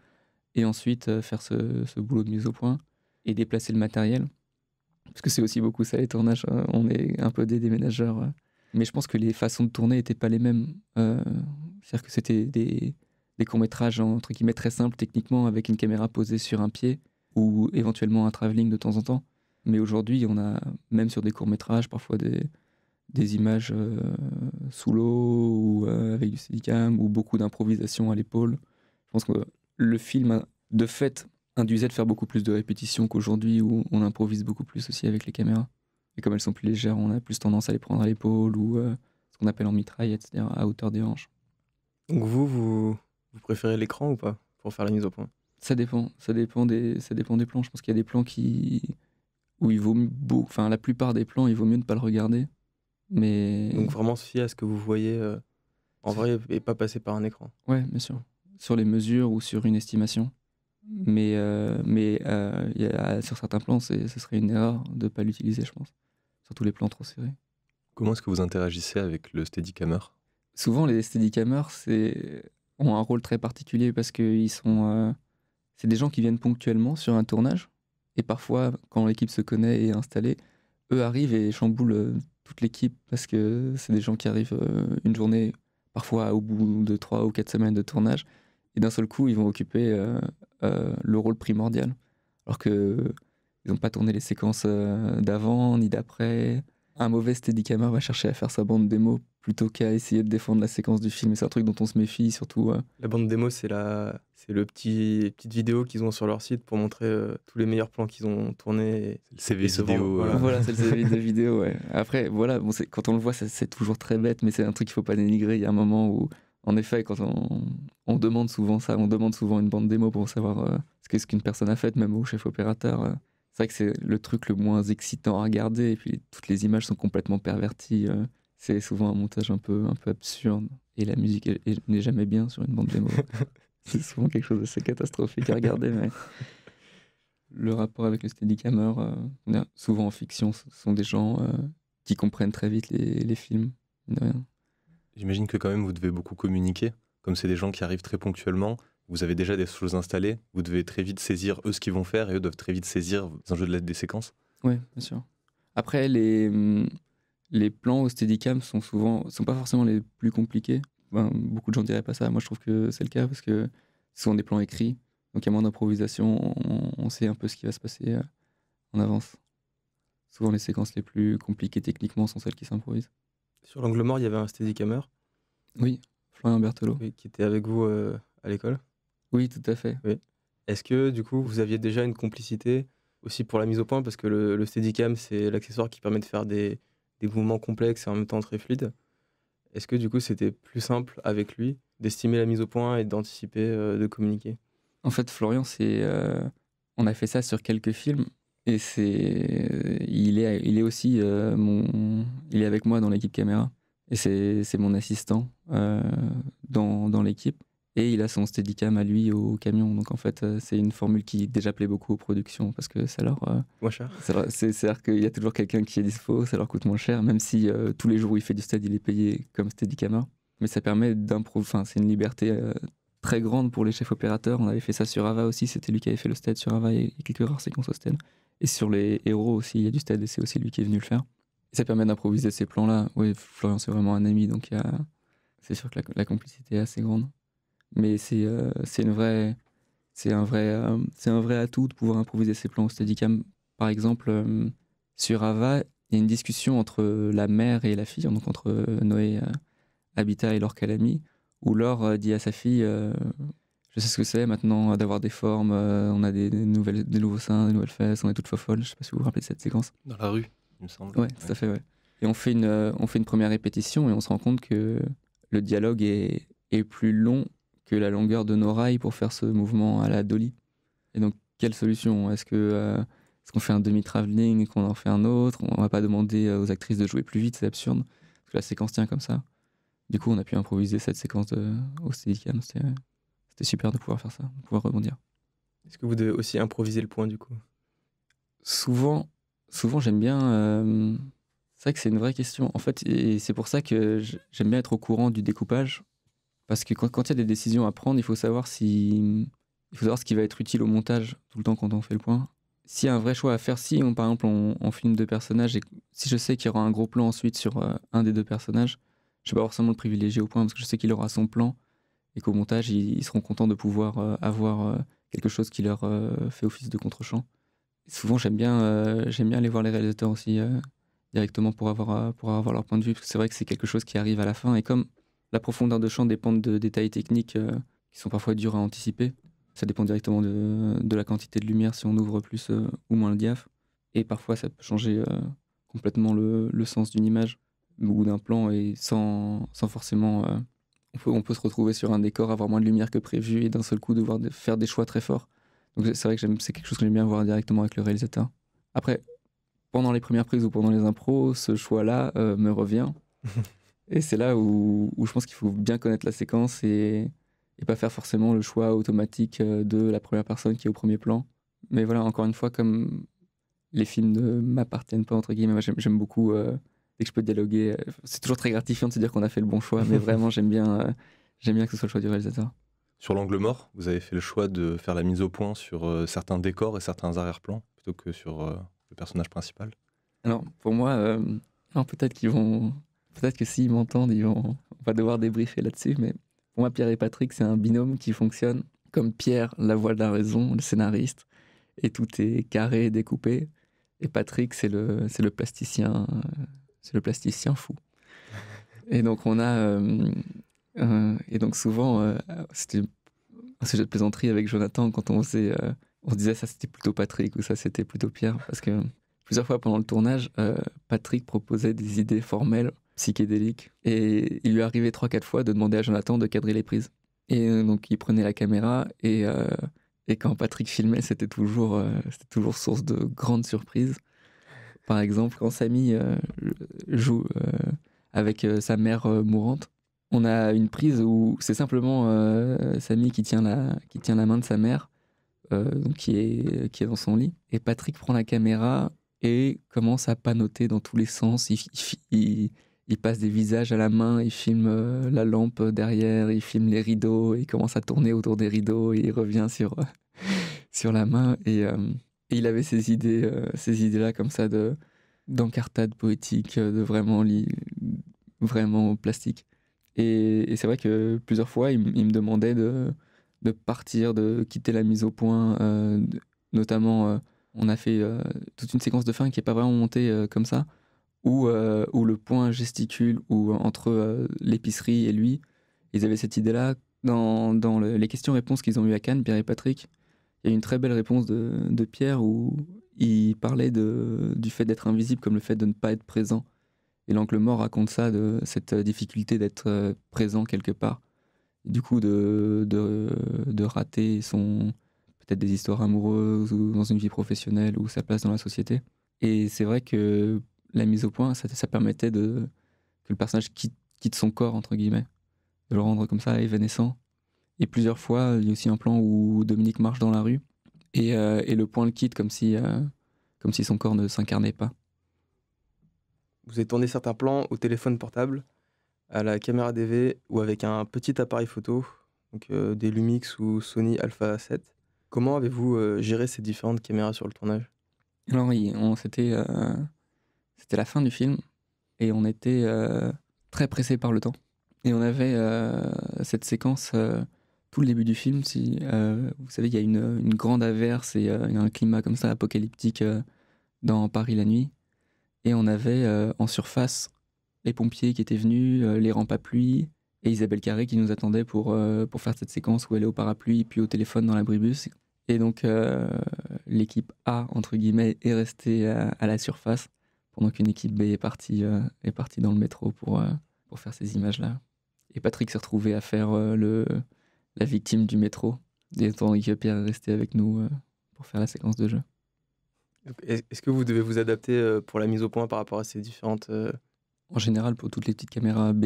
et ensuite faire ce boulot de mise au point et déplacer le matériel. Parce que c'est aussi beaucoup ça, les tournages. On est un peu des déménageurs. Mais je pense que les façons de tourner n'étaient pas les mêmes. C'est-à-dire que c'était des courts-métrages entre guillemets très simples techniquement, avec une caméra posée sur un pied ou éventuellement un travelling de temps en temps. Mais aujourd'hui, on a, même sur des courts-métrages, parfois des images sous l'eau ou avec du steadicam ou beaucoup d'improvisation à l'épaule. Je pense que le film, de fait, induisait de faire beaucoup plus de répétitions qu'aujourd'hui où on improvise beaucoup plus aussi avec les caméras. Et comme elles sont plus légères, on a plus tendance à les prendre à l'épaule ou ce qu'on appelle en mitraille, etc., à hauteur des hanches. Donc vous préférez l'écran ou pas pour faire la mise au point? Ça dépend des plans. Je pense qu'il y a des plans où il vaut mieux, enfin la plupart des plans, il vaut mieux ne pas le regarder. Mais Donc vraiment se fier à ce que vous voyez en vrai et pas passer par un écran. ouais, bien sûr. Sur les mesures ou sur une estimation. Mais sur certains plans, ce serait une erreur de ne pas l'utiliser, je pense. Surtout les plans trop serrés. Comment est-ce que vous interagissez avec le Steadicammer? Souvent, les steadicamers ont un rôle très particulier parce que c'est des gens qui viennent ponctuellement sur un tournage. Et parfois, quand l'équipe se connaît et est installée, eux arrivent et chamboulent toute l'équipe parce que c'est des gens qui arrivent une journée, parfois au bout de 3 ou 4 semaines de tournage. Et d'un seul coup, ils vont occuper le rôle primordial. Alors qu'ils n'ont pas tourné les séquences d'avant ni d'après. Un mauvais steadicammer va chercher à faire sa bande démo plutôt qu'à essayer de défendre la séquence du film. Et c'est un truc dont on se méfie, surtout. La bande démo, c'est le petite vidéo qu'ils ont sur leur site pour montrer tous les meilleurs plans qu'ils ont tournés. Le CV vidéo. Voilà, c'est le CV de vidéo, ouais. Après, voilà, quand on le voit, c'est toujours très bête, mais c'est un truc qu'il ne faut pas dénigrer. Il y a un moment où, en effet, quand on demande souvent ça, on demande souvent une bande démo pour savoir ce qu'une personne a fait, même au chef opérateur. C'est vrai que c'est le truc le moins excitant à regarder, et puis toutes les images sont complètement perverties. C'est souvent un montage un peu absurde, et la musique n'est jamais bien sur une bande démo. C'est souvent quelque chose d'assez catastrophique à regarder, mais le rapport avec le steadicammer, souvent en fiction, ce sont des gens qui comprennent très vite les films, mine de rien. J'imagine que quand même vous devez beaucoup communiquer, comme c'est des gens qui arrivent très ponctuellement, vous avez déjà des choses installées, vous devez très vite saisir eux ce qu'ils vont faire et eux doivent très vite saisir les enjeux des séquences. Oui, bien sûr. Après, les plans au steadicam sont pas forcément les plus compliqués. Beaucoup de gens diraient pas ça, moi je trouve que c'est le cas parce que ce sont des plans écrits, donc il y a moins d'improvisation, on sait un peu ce qui va se passer en avance. Souvent les séquences les plus compliquées techniquement sont celles qui s'improvisent. Sur l'angle mort, il y avait un steadicammer. Oui, Florian Berthelot. oui, qui était avec vous à l'école. Oui, tout à fait. Oui. Est-ce que du coup vous aviez déjà une complicité aussi pour la mise au point parce que le Steadicam c'est l'accessoire qui permet de faire des mouvements complexes et en même temps très fluides. Est-ce que du coup c'était plus simple avec lui d'estimer la mise au point et d'anticiper, de communiquer? En fait, Florian, on a fait ça sur quelques films et il est aussi il est avec moi dans l'équipe caméra et c'est mon assistant dans l'équipe et il a son Steadicam à lui au camion. Donc en fait, c'est une formule qui déjà plaît beaucoup aux productions parce que Moins cher? c'est-à-dire qu'il y a toujours quelqu'un qui est dispo, ça leur coûte moins cher, même si tous les jours où il fait du stead, il est payé comme Steadicammer. Mais ça permet d'improviser, enfin, c'est une liberté très grande pour les chefs opérateurs. On avait fait ça sur Ava aussi, c'était lui qui avait fait le stead sur Ava et quelques rares séquences au stead. Et sur les héros aussi, il y a du stead et c'est aussi lui qui est venu le faire. Et ça permet d'improviser ces plans-là. Oui, Florian, c'est vraiment un ami, donc c'est sûr que la complicité est assez grande. Mais c'est un vrai atout de pouvoir improviser ces plans au Steadicam. Par exemple, sur Ava, il y a une discussion entre la mère et la fille, donc entre Noé Habitat et Laure Calamy, où Laure dit à sa fille je sais ce que c'est maintenant d'avoir des formes, on a des nouveaux seins, des nouvelles fesses, on est toutes folles. Je sais pas si vous vous rappelez de cette séquence. Dans la rue, il me semble. Ouais, tout à fait, ouais. Et on fait une première répétition et on se rend compte que le dialogue est plus long que la longueur de nos rails pour faire ce mouvement à la Dolly. Et donc, quelle solution? Est-ce qu'on fait un demi-travelling et qu'on en fait un autre? On va pas demander aux actrices de jouer plus vite, c'est absurde. Parce que la séquence tient comme ça. Du coup, on a pu improviser cette séquence au Steadicam. C'était super de pouvoir faire ça, de pouvoir rebondir. Est-ce que vous devez aussi improviser le point du coup? Souvent, j'aime bien. C'est vrai que c'est une vraie question. En fait, et c'est pour ça que j'aime bien être au courant du découpage. Parce que quand il y a des décisions à prendre, il faut savoir ce qui va être utile au montage tout le temps quand on fait le point. S'il y a un vrai choix à faire, si par exemple on filme deux personnages et si je sais qu'il y aura un gros plan ensuite sur un des deux personnages, je vais pas forcément le privilégier au point parce que je sais qu'il aura son plan et qu'au montage ils seront contents de pouvoir avoir quelque chose qui leur fait office de contre-champ. Souvent j'aime bien aller voir les réalisateurs aussi directement pour avoir leur point de vue parce que c'est vrai que c'est quelque chose qui arrive à la fin et comme la profondeur de champ dépend de détails techniques qui sont parfois durs à anticiper. Ça dépend directement de la quantité de lumière, si on ouvre plus ou moins le diaph. Et parfois, ça peut changer complètement le sens d'une image ou d'un plan et sans forcément... on peut se retrouver sur un décor, avoir moins de lumière que prévu et d'un seul coup devoir faire des choix très forts. Donc c'est vrai que c'est quelque chose que j'aime bien voir directement avec le réalisateur. Après, pendant les premières prises ou pendant les impros, ce choix-là me revient. Et c'est là où je pense qu'il faut bien connaître la séquence et pas faire forcément le choix automatique de la première personne qui est au premier plan. Mais voilà, encore une fois, comme les films ne m'appartiennent pas, entre guillemets, moi j'aime beaucoup, dès que je peux dialoguer, c'est toujours très gratifiant de se dire qu'on a fait le bon choix, mais vraiment j'aime bien que ce soit le choix du réalisateur. Sur l'angle mort, vous avez fait le choix de faire la mise au point sur certains décors et certains arrière-plans plutôt que sur le personnage principal. Alors pour moi, non, peut-être que s'ils m'entendent, on va devoir débriefer là-dessus, mais pour moi, Pierre et Patrick, c'est un binôme qui fonctionne comme Pierre, la voix de la raison, le scénariste, et tout est carré, découpé. Et Patrick, c'est le plasticien fou. Et donc et donc souvent, c'était un sujet de plaisanterie avec Jonathan quand on se disait ça c'était plutôt Patrick ou ça c'était plutôt Pierre, parce que plusieurs fois pendant le tournage, Patrick proposait des idées formelles, psychédéliques, et il lui arrivait 3-4 fois de demander à Jonathan de cadrer les prises. Et donc il prenait la caméra et quand Patrick filmait, c'était toujours source de grandes surprises. Par exemple, quand Samy joue avec sa mère mourante, on a une prise où c'est simplement Samy qui tient la main de sa mère, donc qui est dans son lit, et Patrick prend la caméra et commence à panoter dans tous les sens. Il passe des visages à la main, il filme la lampe derrière, il filme les rideaux, il commence à tourner autour des rideaux et il revient sur la main. Et il avait ces idées-là comme ça d'encartade poétique, de vraiment plastique. Et c'est vrai que plusieurs fois, il me demandait de partir, de quitter la mise au point, notamment... on a fait toute une séquence de fin qui n'est pas vraiment montée comme ça, où le point gesticule, ou entre l'épicerie et lui. Ils avaient cette idée-là. Dans les questions-réponses qu'ils ont eues à Cannes, Pierre et Patrick, il y a une très belle réponse de Pierre où il parlait du fait d'être invisible comme le fait de ne pas être présent. Et l'Angle mort raconte ça, de cette difficulté d'être présent quelque part. Et du coup, de rater peut-être des histoires amoureuses ou dans une vie professionnelle ou sa place dans la société. Et c'est vrai que la mise au point, ça permettait que le personnage quitte son corps, entre guillemets, de le rendre comme ça évanescent. Et plusieurs fois, il y a aussi un plan où Dominique marche dans la rue et le point le quitte comme si son corps ne s'incarnait pas. Vous avez tourné certains plans au téléphone portable, à la caméra DV ou avec un petit appareil photo, donc des Lumix ou Sony Alpha 7. Comment avez-vous géré ces différentes caméras sur le tournage? Alors oui, c'était la fin du film et on était très pressé par le temps. Et on avait cette séquence, tout le début du film, vous savez, il y a une grande averse et il y a un climat comme ça apocalyptique dans Paris la nuit. Et on avait en surface les pompiers qui étaient venus, les rampes à pluie, et Isabelle Carré qui nous attendait pour faire cette séquence où elle est au parapluie puis au téléphone dans l'abribus. Et donc l'équipe A, entre guillemets, est restée à la surface, pendant qu'une équipe B est partie dans le métro pour faire ces images-là. Et Patrick s'est retrouvé à faire la victime du métro, et tandis que Pierre est resté avec nous pour faire la séquence de jeu. Donc, est-ce que vous devez vous adapter pour la mise au point par rapport à ces différentes... En général, pour toutes les petites caméras B,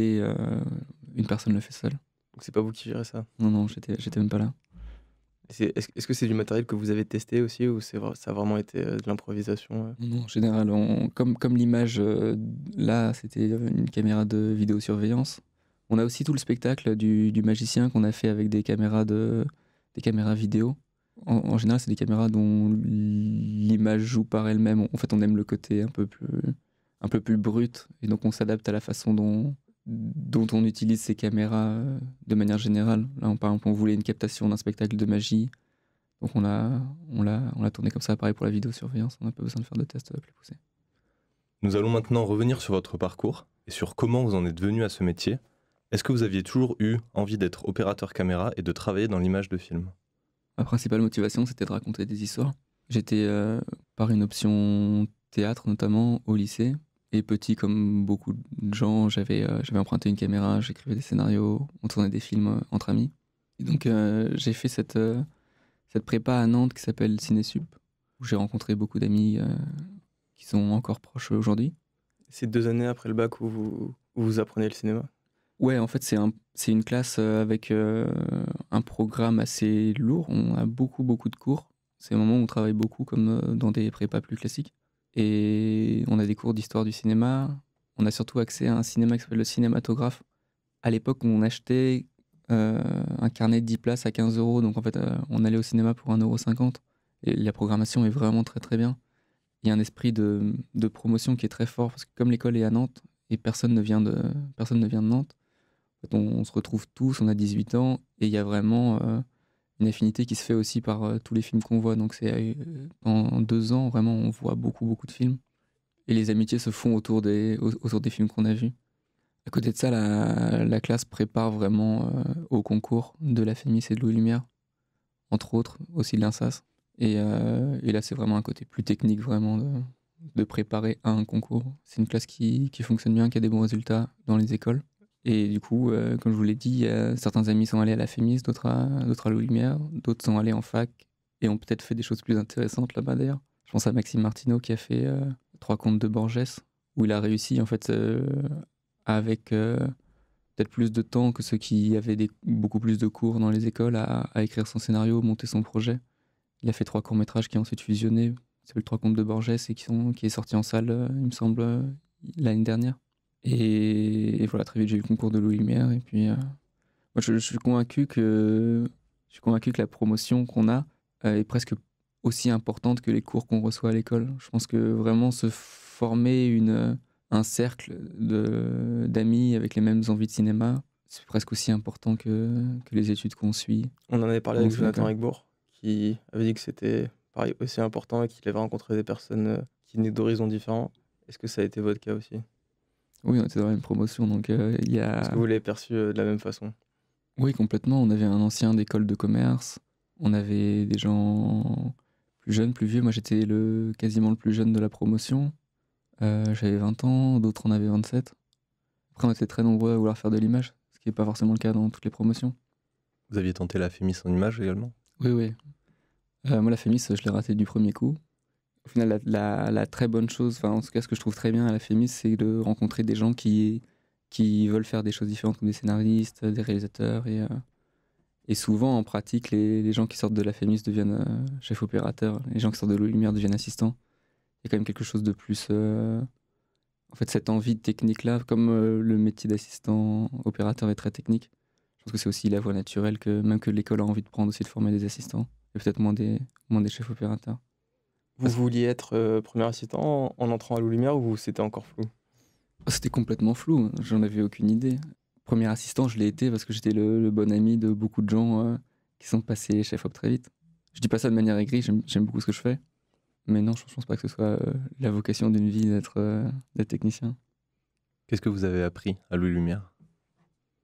une personne le fait seule. Donc c'est pas vous qui gérez ça? Non, j'étais même pas là. Est-ce que c'est du matériel que vous avez testé aussi ou ça a vraiment été de l'improvisation? Non, en général, comme l'image, là, c'était une caméra de vidéosurveillance. On a aussi tout le spectacle du magicien qu'on a fait avec des caméras vidéo. En général, c'est des caméras dont l'image joue par elle-même. En fait, on aime le côté un peu plus brut, et donc on s'adapte à la façon dont on utilise ces caméras de manière générale. Là, par exemple, on voulait une captation d'un spectacle de magie, donc on l'a tourné comme ça. Pareil pour la vidéosurveillance, on n'a pas besoin de faire de tests plus poussés. Nous allons maintenant revenir sur votre parcours et sur comment vous en êtes venu à ce métier. Est-ce que vous aviez toujours eu envie d'être opérateur caméra et de travailler dans l'image de film? Ma principale motivation, c'était de raconter des histoires. J'étais par une option théâtre, notamment au lycée. Et petit, comme beaucoup de gens, j'avais emprunté une caméra, j'écrivais des scénarios, on tournait des films entre amis. Et donc j'ai fait cette prépa à Nantes qui s'appelle Cinésup, où j'ai rencontré beaucoup d'amis qui sont encore proches aujourd'hui. C'est 2 années après le bac où vous apprenez le cinéma? Ouais, en fait, c'est une classe avec un programme assez lourd. On a beaucoup de cours. C'est un moment où on travaille beaucoup, comme dans des prépas plus classiques. Et on a des cours d'histoire du cinéma. On a surtout accès à un cinéma qui s'appelle le cinématographe. À l'époque, on achetait un carnet de 10 places à 15 €. Donc en fait, on allait au cinéma pour 1,50 €. Et la programmation est vraiment très très bien. Il y a un esprit de promotion qui est très fort, parce que comme l'école est à Nantes et personne ne vient de Nantes, en fait, on se retrouve tous, on a 18 ans, et il y a vraiment une affinité qui se fait aussi par tous les films qu'on voit. Donc en 2 ans, vraiment, on voit beaucoup de films. Et les amitiés se font autour des films qu'on a vus. À côté de ça, la classe prépare vraiment au concours de la Fémis et de Louis Lumière, entre autres, aussi de l'INSAS. Et là, c'est vraiment un côté plus technique, vraiment, de préparer à un concours. C'est une classe qui fonctionne bien, qui a des bons résultats dans les écoles. Et du coup, comme je vous l'ai dit, certains amis sont allés à la Fémis, d'autres à Louis Lumière, d'autres sont allés en fac et ont peut-être fait des choses plus intéressantes là-bas d'ailleurs. Je pense à Maxime Martineau qui a fait 3 contes de Borges, où il a réussi en fait avec peut-être plus de temps que ceux qui avaient beaucoup plus de cours dans les écoles à écrire son scénario, monter son projet. Il a fait 3 courts-métrages qui ont ensuite fusionné. C'est le 3 contes de Borges et qui est sorti en salle, il me semble, l'année dernière. Et voilà, très vite j'ai eu le concours de Louis Lumière. Et puis, moi, je suis convaincu que la promotion qu'on a est presque aussi importante que les cours qu'on reçoit à l'école. Je pense que vraiment se former un cercle d'amis avec les mêmes envies de cinéma, c'est presque aussi important que les études qu'on suit. On en avait parlé avec Jonathan Egbourg, qui avait dit que c'était pareil aussi important et qu'il avait rencontré des personnes qui venaient d'horizons différents. Est-ce que ça a été votre cas aussi? Oui, on était dans la même promotion, donc il y Est-ce a... que vous l'avez perçu de la même façon? Oui, complètement. On avait un ancien d'école de commerce, on avait des gens plus jeunes, plus vieux. Moi, j'étais quasiment le plus jeune de la promotion. J'avais 20 ans, d'autres en avaient 27. Après, on était très nombreux à vouloir faire de l'image, ce qui n'est pas forcément le cas dans toutes les promotions. Vous aviez tenté la Fémis en image également? Oui, oui. Moi, la Fémis, je l'ai raté du premier coup. Au final, la très bonne chose, enfin, en tout cas, ce que je trouve très bien à la Fémis, c'est de rencontrer des gens qui veulent faire des choses différentes, comme des scénaristes, des réalisateurs. Et souvent, en pratique, les gens qui sortent de la Fémis deviennent chefs opérateurs. Les gens qui sortent de l'eau lumière deviennent assistants. Il y a quand même quelque chose de plus... En fait, cette envie de technique-là, comme le métier d'assistant opérateur est très technique, je pense que c'est aussi la voie naturelle que même que l'école a envie de prendre aussi, de former des assistants. Et peut-être moins des chefs opérateurs. Vous vouliez être premier assistant en entrant à l'eau lumière ou c'était encore flou? C'était complètement flou, j'en avais aucune idée. Premier assistant, je l'ai été parce que j'étais le bon ami de beaucoup de gens qui sont passés chef op très vite. Je dis pas ça de manière aigrie, j'aime beaucoup ce que je fais. Mais non, je pense pas que ce soit la vocation d'une vie d'être technicien. Qu'est-ce que vous avez appris à Louis Lumière?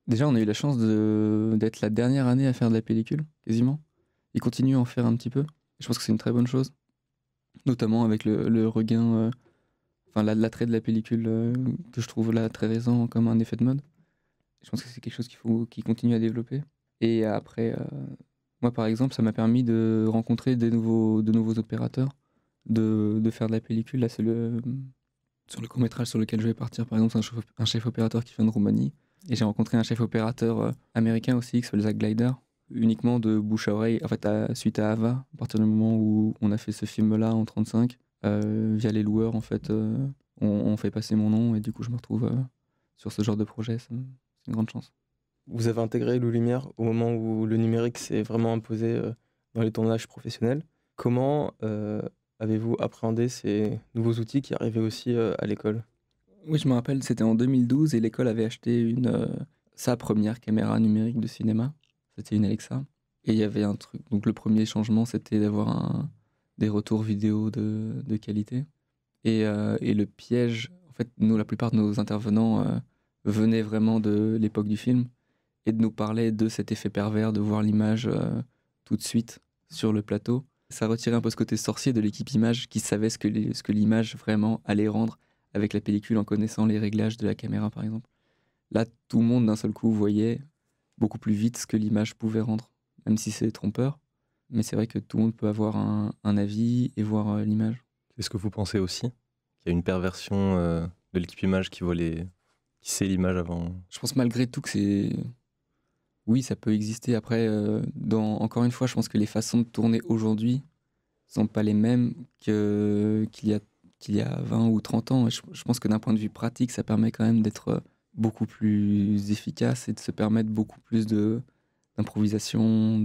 Déjà, on a eu la chance d'être la dernière année à faire de la pellicule, quasiment. Ils continuent à en faire un petit peu. Je pense que c'est une très bonne chose. Notamment avec le regain, l'attrait de la pellicule que je trouve là très récent comme un effet de mode. Je pense que c'est quelque chose qu'il continue à développer. Et après, moi par exemple, ça m'a permis de rencontrer de nouveaux opérateurs, de faire de la pellicule. Là, sur le court-métrage sur lequel je vais partir, par exemple, c'est un chef opérateur qui vient de Roumanie. Et j'ai rencontré un chef opérateur américain aussi, qui s'appelle Zach Glider, uniquement de bouche à oreille, en fait, suite à Ava, à partir du moment où on a fait ce film-là en 35, via les loueurs, en fait, on fait passer mon nom, et du coup, je me retrouve sur ce genre de projet. C'est une grande chance. Vous avez intégré l'eau lumière au moment où le numérique s'est vraiment imposé dans les tournages professionnels. Comment avez-vous appréhendé ces nouveaux outils qui arrivaient aussi à l'école? Oui, je me rappelle, c'était en 2012 et l'école avait acheté sa première caméra numérique de cinéma. C'était une Alexa. Et il y avait un truc. Donc, le premier changement, c'était d'avoir des retours vidéo de qualité. Et le piège, en fait, nous, la plupart de nos intervenants venaient vraiment de l'époque du film et de nous parler de cet effet pervers de voir l'image tout de suite sur le plateau. Ça retirait un peu ce côté sorcier de l'équipe image qui savait ce que l'image vraiment allait rendre avec la pellicule en connaissant les réglages de la caméra, par exemple. Là, tout le monde, d'un seul coup, voyait beaucoup plus vite ce que l'image pouvait rendre, même si c'est trompeur. Mais c'est vrai que tout le monde peut avoir un avis et voir l'image. Est-ce que vous pensez aussi qu'il y a une perversion de l'équipe image qui sait l'image avant? Je pense malgré tout que c'est... Oui, ça peut exister. Après, encore une fois, je pense que les façons de tourner aujourd'hui sont pas les mêmes qu'il y a 20 ou 30 ans. Et je pense que d'un point de vue pratique, ça permet quand même d'être beaucoup plus efficace et de se permettre beaucoup plus d'improvisation.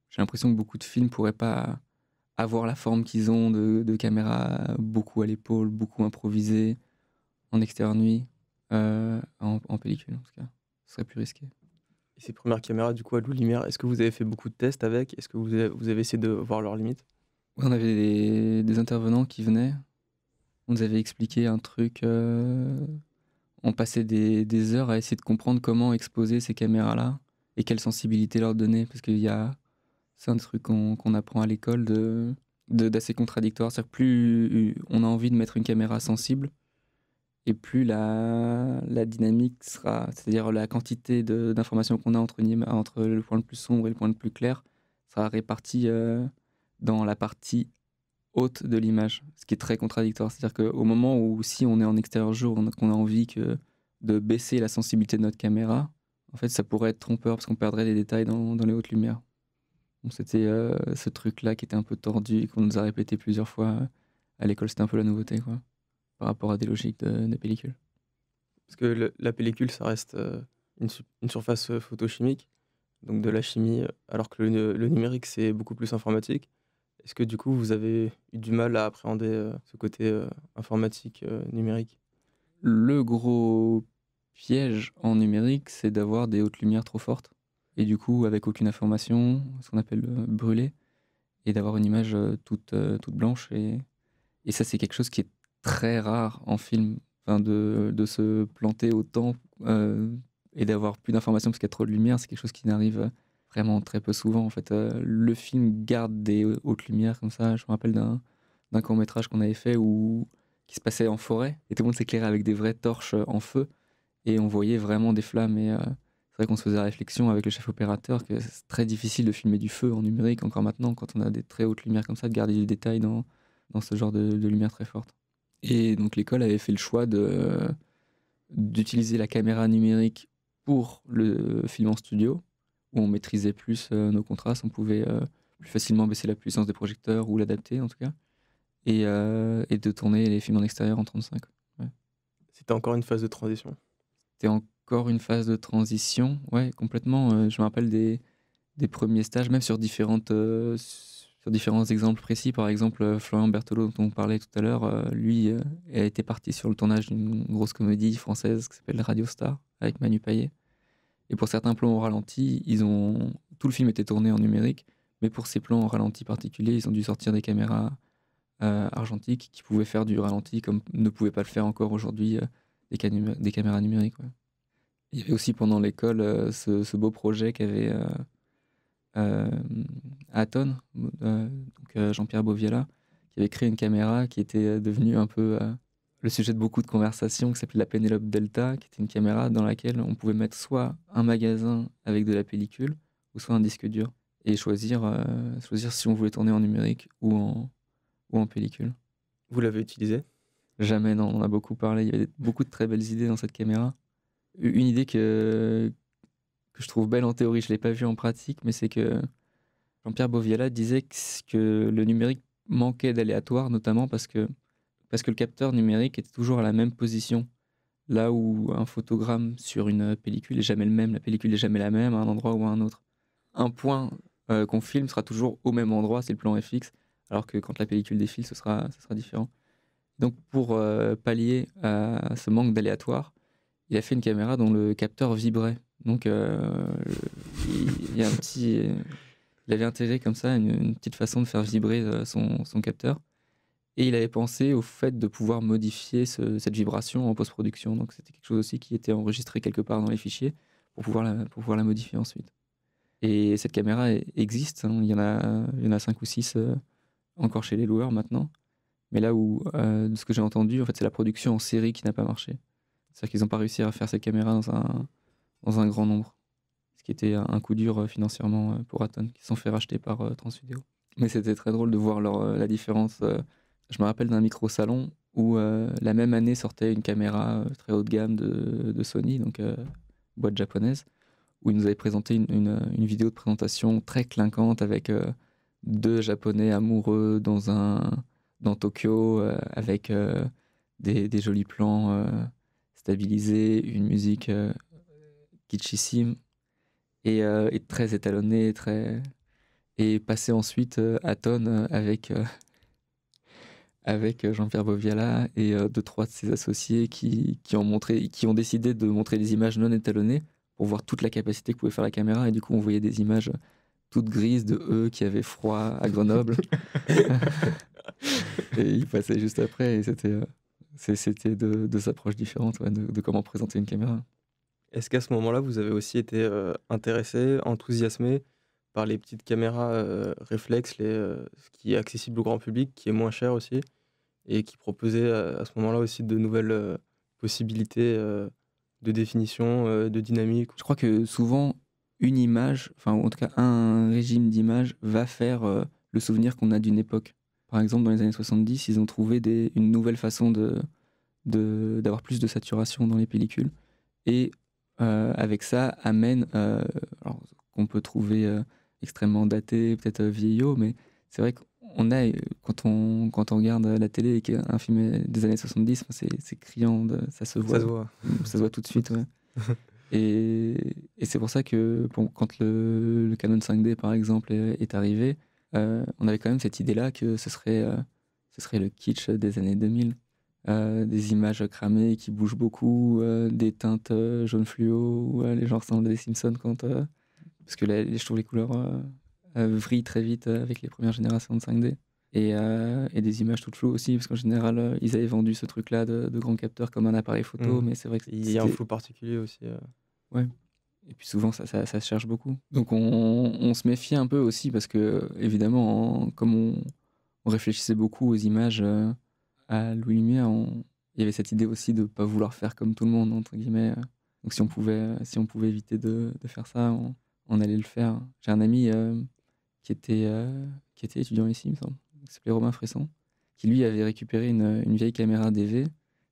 J'ai l'impression que beaucoup de films pourraient pas avoir la forme qu'ils ont de caméra beaucoup à l'épaule, beaucoup improvisée, en extérieur nuit, en pellicule en tout cas. Ce serait plus risqué. Et ces premières caméras, du coup, à l'eau lumière, est-ce que vous avez fait beaucoup de tests avec? Est-ce que vous avez essayé de voir leurs limites? Ouais, on avait des intervenants qui venaient. On nous avait expliqué un truc. On passait des heures à essayer de comprendre comment exposer ces caméras-là et quelle sensibilité leur donner. Parce que c'est un truc qu'on apprend à l'école d'assez contradictoire. C'est-à-dire plus on a envie de mettre une caméra sensible et plus la dynamique sera... C'est-à-dire la quantité d'informations qu'on a entre le point le plus sombre et le point le plus clair sera répartie dans la partie haute de l'image, ce qui est très contradictoire. C'est-à-dire qu'au moment où, si on est en extérieur jour, qu'on a envie de baisser la sensibilité de notre caméra, en fait, ça pourrait être trompeur parce qu'on perdrait les détails dans les hautes lumières. Donc, c'était ce truc-là qui était un peu tordu et qu'on nous a répété plusieurs fois à l'école. C'était un peu la nouveauté, quoi, par rapport à des logiques de pellicule. Parce que la pellicule, ça reste une surface photochimique, donc de la chimie, alors que le numérique, c'est beaucoup plus informatique. Est-ce que du coup, vous avez eu du mal à appréhender ce côté informatique, numérique? Le gros piège en numérique, c'est d'avoir des hautes lumières trop fortes. Et du coup, avec aucune information, ce qu'on appelle brûler, et d'avoir une image toute blanche. Et ça, c'est quelque chose qui est très rare en film, enfin, de se planter autant et d'avoir plus d'informations parce qu'il y a trop de lumière. C'est quelque chose qui n'arrive vraiment très peu souvent. En fait, le film garde des hautes lumières comme ça. Je me rappelle d'un court-métrage qu'on avait fait qui se passait en forêt et tout le monde s'éclairait avec des vraies torches en feu et on voyait vraiment des flammes. Et c'est vrai qu'on se faisait la réflexion avec le chef opérateur que c'est très difficile de filmer du feu en numérique encore maintenant quand on a des très hautes lumières comme ça, de garder du détail dans ce genre de lumière très forte. Et donc l'école avait fait le choix d'utiliser la caméra numérique pour le film en studio, où on maîtrisait plus nos contrastes, on pouvait plus facilement baisser la puissance des projecteurs ou l'adapter en tout cas, et de tourner les films en extérieur en 35. Ouais. C'était encore une phase de transition. C'était encore une phase de transition, ouais, complètement. Je me rappelle des premiers stages, même sur différents exemples précis. Par exemple, Florian Berthelot, dont on parlait tout à l'heure, lui a été parti sur le tournage d'une grosse comédie française qui s'appelle Radio Star, avec Manu Payet. Et pour certains plans au ralenti, tout le film était tourné en numérique, mais pour ces plans au ralenti particuliers, ils ont dû sortir des caméras argentiques qui pouvaient faire du ralenti comme ne pouvaient pas le faire encore aujourd'hui des caméras numériques. Ouais. Il y avait aussi pendant l'école ce beau projet qu'avait Aton, Jean-Pierre Boviala, qui avait créé une caméra qui était devenue un peu le sujet de beaucoup de conversations, qui s'appelait la Penelope Delta, qui était une caméra dans laquelle on pouvait mettre soit un magasin avec de la pellicule, ou soit un disque dur, et choisir si on voulait tourner en numérique ou en pellicule. Vous l'avez utilisé? Jamais, non, on en a beaucoup parlé, il y avait beaucoup de très belles idées dans cette caméra. Une idée que je trouve belle en théorie, je ne l'ai pas vue en pratique, mais c'est que Jean-Pierre Boviala disait que le numérique manquait d'aléatoire, notamment parce que le capteur numérique était toujours à la même position. Là où un photogramme sur une pellicule n'est jamais le même, la pellicule n'est jamais la même à un endroit ou à un autre. Un point qu'on filme sera toujours au même endroit, c'est le plan FX, alors que quand la pellicule défile, ce sera différent. Donc pour pallier à ce manque d'aléatoire, il a fait une caméra dont le capteur vibrait. Donc il avait intégré comme ça une petite façon de faire vibrer son capteur. Et il avait pensé au fait de pouvoir modifier cette vibration en post-production. Donc c'était quelque chose aussi qui était enregistré quelque part dans les fichiers pour pouvoir la modifier ensuite. Et cette caméra existe, hein. Il y en a 5 ou 6 encore chez les loueurs maintenant. Mais là où, de ce que j'ai entendu, en fait, c'est la production en série qui n'a pas marché. C'est-à-dire qu'ils n'ont pas réussi à faire cette caméra dans un grand nombre. Ce qui était un coup dur financièrement pour Aton, qui se sont fait racheter par Transvideo. Mais c'était très drôle de voir la différence. Je me rappelle d'un micro-salon où la même année sortait une caméra très haut de gamme de Sony, donc boîte japonaise, où ils nous avaient présenté une vidéo de présentation très clinquante avec 2 Japonais amoureux dans Tokyo, avec des jolis plans stabilisés, une musique kitschissime et très étalonnée, et passé ensuite à Tonne avec Jean-Pierre Boviala et 2-3 de ses associés qui ont décidé de montrer des images non étalonnées pour voir toute la capacité que pouvait faire la caméra. Et du coup, on voyait des images toutes grises de eux qui avaient froid à Grenoble. Et ils passaient juste après. Et c'était deux approches différentes, ouais, de comment présenter une caméra. Est-ce qu'à ce moment-là, vous avez aussi été intéressé, enthousiasmé par les petites caméras réflexes, ce qui est accessible au grand public, qui est moins cher aussi, et qui proposait à ce moment-là aussi de nouvelles possibilités de définition, de dynamique? Je crois que souvent, une image, enfin en tout cas un régime d'image, va faire le souvenir qu'on a d'une époque. Par exemple, dans les années 70, ils ont trouvé une nouvelle façon d'avoir plus de saturation dans les pellicules. Et avec ça, amène, alors, qu'on peut trouver extrêmement daté, peut-être vieillot, mais c'est vrai qu'on a, quand on regarde la télé et qu'un film est des années 70, c'est criant, ça se voit. Ça se voit tout de suite, ouais. Et c'est pour ça que quand le Canon 5D, par exemple, est arrivé, on avait quand même cette idée-là que ce serait le kitsch des années 2000. Des images cramées qui bougent beaucoup, des teintes jaune fluo, les gens ressemblent à des Simpsons parce que je trouve les couleurs vrillent très vite avec les premières générations de 5D. et des images toutes floues aussi, parce qu'en général, ils avaient vendu ce truc-là de grands capteurs comme un appareil photo, mais c'est vrai que Il y a un flou particulier aussi. Ouais. Et puis souvent, ça se cherche beaucoup. Donc on se méfiait un peu aussi, parce que, évidemment, comme on réfléchissait beaucoup aux images à Louis Lumière, il y avait cette idée aussi de ne pas vouloir faire comme tout le monde, entre guillemets. Donc si on pouvait éviter de faire ça, on allait le faire. J'ai un ami qui était étudiant ici, il me semble, qui s'appelait Romain Fresson, qui lui avait récupéré une vieille caméra DV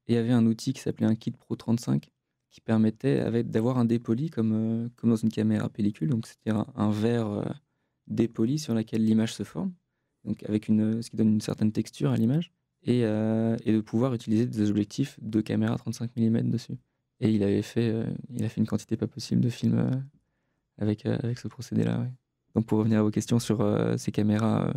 et avait un outil qui s'appelait un Kit Pro 35 qui permettait d'avoir un dépoli comme dans une caméra pellicule. Donc c'était un verre dépoli sur lequel l'image se forme, donc avec ce qui donne une certaine texture à l'image, et de pouvoir utiliser des objectifs de caméra 35 mm dessus. Et il a fait une quantité pas possible de films avec ce procédé-là. Ouais. Donc pour revenir à vos questions sur ces caméras,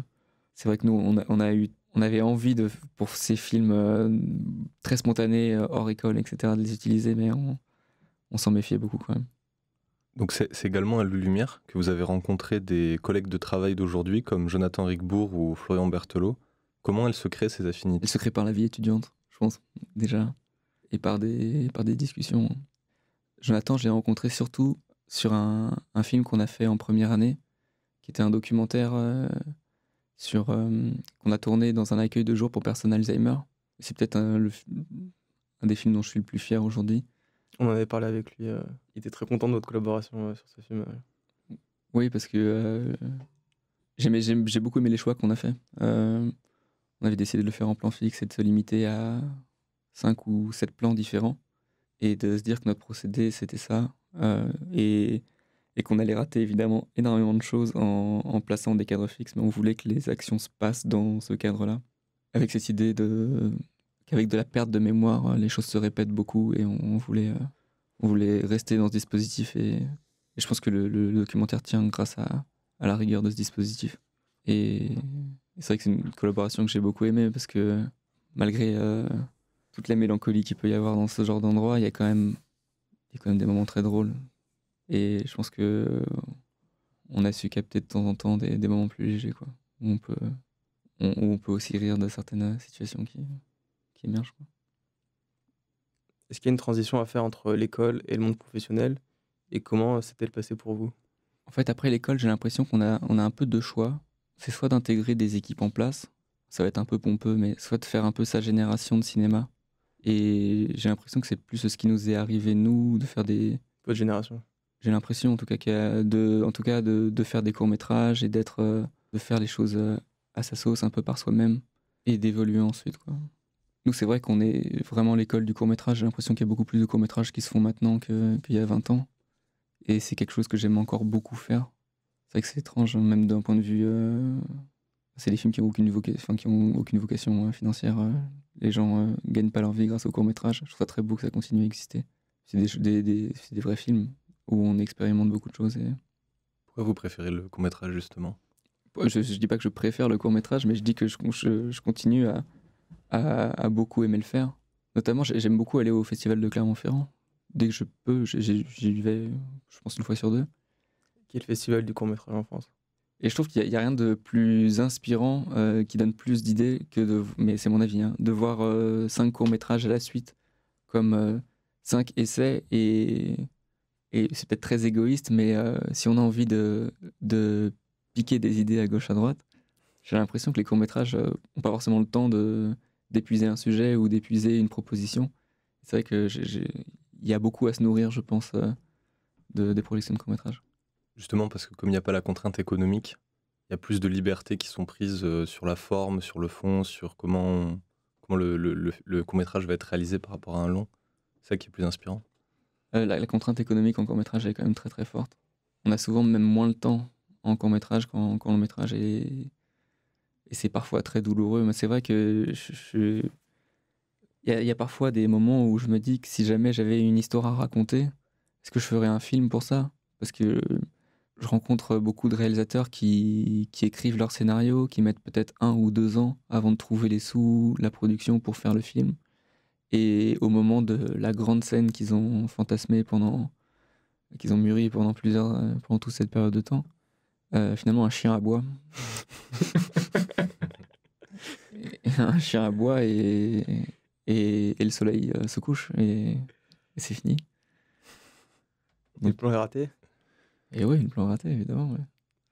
c'est vrai que nous, on avait envie pour ces films très spontanés, hors école, etc., de les utiliser, mais on s'en méfiait beaucoup quand même. Donc c'est également à Louis Lumière que vous avez rencontré des collègues de travail d'aujourd'hui comme Jonathan Rickbourg ou Florian Berthelot. Comment elles se créent, ces affinités? Elles se créent par la vie étudiante, je pense, déjà, et par des discussions. Jonathan, je l'ai rencontré surtout sur un film qu'on a fait en première année, qui était un documentaire qu'on a tourné dans un accueil de jour pour personnes Alzheimer. C'est peut-être un des films dont je suis le plus fier aujourd'hui. On en avait parlé avec lui. Il était très content de notre collaboration sur ce film. Oui, parce que j'ai beaucoup aimé les choix qu'on a fait. On avait décidé de le faire en plan fixe et de se limiter à 5 ou 7 plans différents et de se dire que notre procédé, c'était ça. Et qu'on allait rater évidemment énormément de choses en plaçant des cadres fixes, mais on voulait que les actions se passent dans ce cadre-là. Avec cette idée qu'avec de la perte de mémoire, les choses se répètent beaucoup et on voulait rester dans ce dispositif. Et je pense que le documentaire tient grâce à la rigueur de ce dispositif. Et c'est vrai que c'est une collaboration que j'ai beaucoup aimée parce que malgré toute la mélancolie qu'il peut y avoir dans ce genre d'endroit, il y a quand même des moments très drôles. Et je pense que on a su capter de temps en temps des moments plus légers, quoi. Où on peut aussi rire de certaines situations qui émergent, quoi. Est-ce qu'il y a une transition à faire entre l'école et le monde professionnel? Et comment s'est-elle passée pour vous? En fait, après l'école, j'ai l'impression qu'on a un peu deux choix. C'est soit d'intégrer des équipes en place, ça va être un peu pompeux, mais soit de faire un peu sa génération de cinéma. Et j'ai l'impression que c'est plus ce qui nous est arrivé, nous, de faire Votre génération? J'ai l'impression, en tout cas, de faire des courts-métrages et de faire les choses à sa sauce, un peu par soi-même, et d'évoluer ensuite, quoi. Nous, c'est vrai qu'on est vraiment l'école du court-métrage. J'ai l'impression qu'il y a beaucoup plus de courts-métrages qui se font maintenant qu'il y a 20 ans. Et c'est quelque chose que j'aime encore beaucoup faire. C'est vrai que c'est étrange, même d'un point de vue... c'est des films qui n'ont aucune vocation financière. Les gens gagnent pas leur vie grâce au court-métrage. Je trouve ça très beau que ça continue à exister. C'est des vrais films où on expérimente beaucoup de choses. Pourquoi vous préférez le court-métrage, justement? Je dis pas que je préfère le court-métrage, mais je dis que je continue à beaucoup aimer le faire. Notamment, j'aime beaucoup aller au Festival de Clermont-Ferrand. Dès que je peux, j'y vais, je pense, 1 fois sur 2. Qui est le festival du court-métrage en France? Et je trouve qu'il y a rien de plus inspirant, qui donne plus d'idées mais c'est mon avis, hein, de voir 5 courts-métrages à la suite, comme 5 essais, et c'est peut-être très égoïste, mais si on a envie de piquer des idées à gauche, à droite, j'ai l'impression que les courts-métrages n'ont pas forcément le temps d'épuiser un sujet ou d'épuiser une proposition. C'est vrai qu'il y a beaucoup à se nourrir, je pense, des projections de courts-métrages. Justement, parce que comme il n'y a pas la contrainte économique, il y a plus de libertés qui sont prises sur la forme, sur le fond, sur comment le court-métrage va être réalisé par rapport à un long. C'est ça qui est plus inspirant. La contrainte économique en court-métrage est quand même très très forte. On a souvent même moins le temps en court-métrage qu'en long-métrage, et c'est parfois très douloureux. Mais c'est vrai que il y a parfois des moments où je me dis que si jamais j'avais une histoire à raconter, est-ce que je ferais un film pour ça? Parce que je rencontre beaucoup de réalisateurs qui écrivent leur scénario, qui mettent peut-être 1 ou 2 ans avant de trouver les sous, la production pour faire le film. Et au moment de la grande scène qu'ils ont fantasmée qu'ils ont mûri pendant toute cette période de temps, finalement un chien aboie. un chien aboie et le soleil se couche et c'est fini. Le plan est raté Et oui, le plan raté, évidemment. Ouais.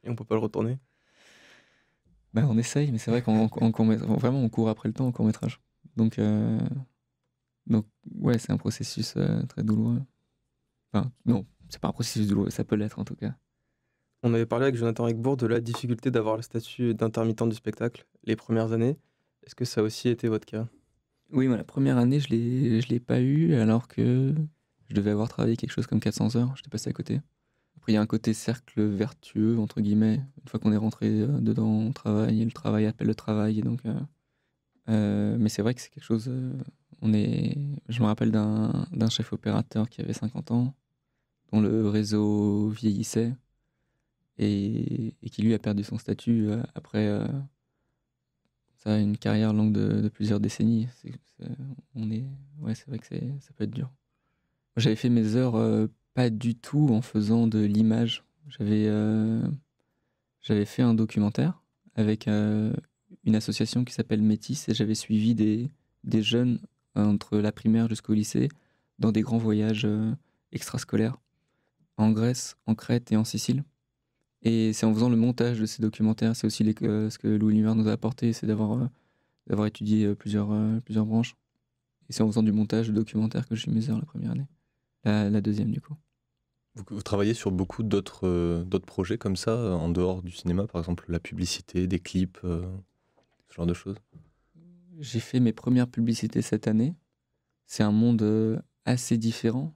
et on peut pas le retourner. Bah, on essaye, mais c'est vrai vraiment on court après le temps en court-métrage. Donc ouais, c'est un processus très douloureux. Enfin, non, c'est pas un processus douloureux, ça peut l'être en tout cas. On avait parlé avec Jonathan Egbourg de la difficulté d'avoir le statut d'intermittent du spectacle les premières années. Est-ce que ça a aussi été votre cas? Oui, moi, la première année, je l'ai pas eu, alors que je devais avoir travaillé quelque chose comme 400 heures. J'étais passé à côté. Après, il y a un côté cercle vertueux, entre guillemets. Une fois qu'on est rentré dedans, on travaille, et le travail appelle le travail. Et donc, mais c'est vrai que c'est quelque chose. Je me rappelle d'un chef opérateur qui avait 50 ans, dont le réseau vieillissait, et qui lui a perdu son statut après ça, une carrière longue de plusieurs décennies. Ouais, c'est vrai que ça peut être dur. J'avais fait mes heures pas du tout en faisant de l'image. J'avais fait un documentaire avec une association qui s'appelle Métis et j'avais suivi des jeunes entre la primaire jusqu'au lycée dans des grands voyages extrascolaires en Grèce, en Crète et en Sicile. Et c'est en faisant le montage de ces documentaires, c'est aussi ce que Louis Lumière nous a apporté, c'est d'avoir étudié plusieurs branches. Et c'est en faisant du montage de documentaires que j'ai eu mes heures la première année. La deuxième, du coup. Vous travaillez sur beaucoup d'autres projets comme ça, en dehors du cinéma, par exemple la publicité, des clips, ce genre de choses? J'ai fait mes premières publicités cette année. C'est un monde assez différent,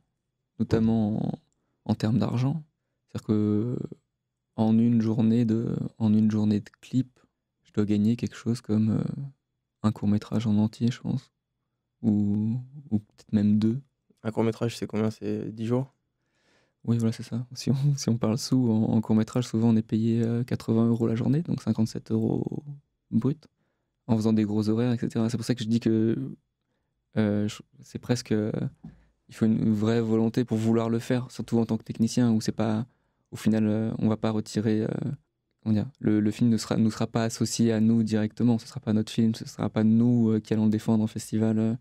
notamment en termes d'argent. C'est-à-dire que en une journée de clip, je dois gagner quelque chose comme un court-métrage en entier, je pense. Ou peut-être même 2. Un court-métrage, c'est combien? C'est 10 jours? Oui, voilà, c'est ça. Si on parle sous, en court-métrage, souvent on est payé 80 € la journée, donc 57 € brut, en faisant des gros horaires, etc. C'est pour ça que je dis que c'est presque. Il faut une vraie volonté pour vouloir le faire, surtout en tant que technicien, où c'est pas. Au final, on va pas retirer. Comment dire, le film nous sera pas associé à nous directement, ce sera pas notre film, ce sera pas nous qui allons le défendre en festival,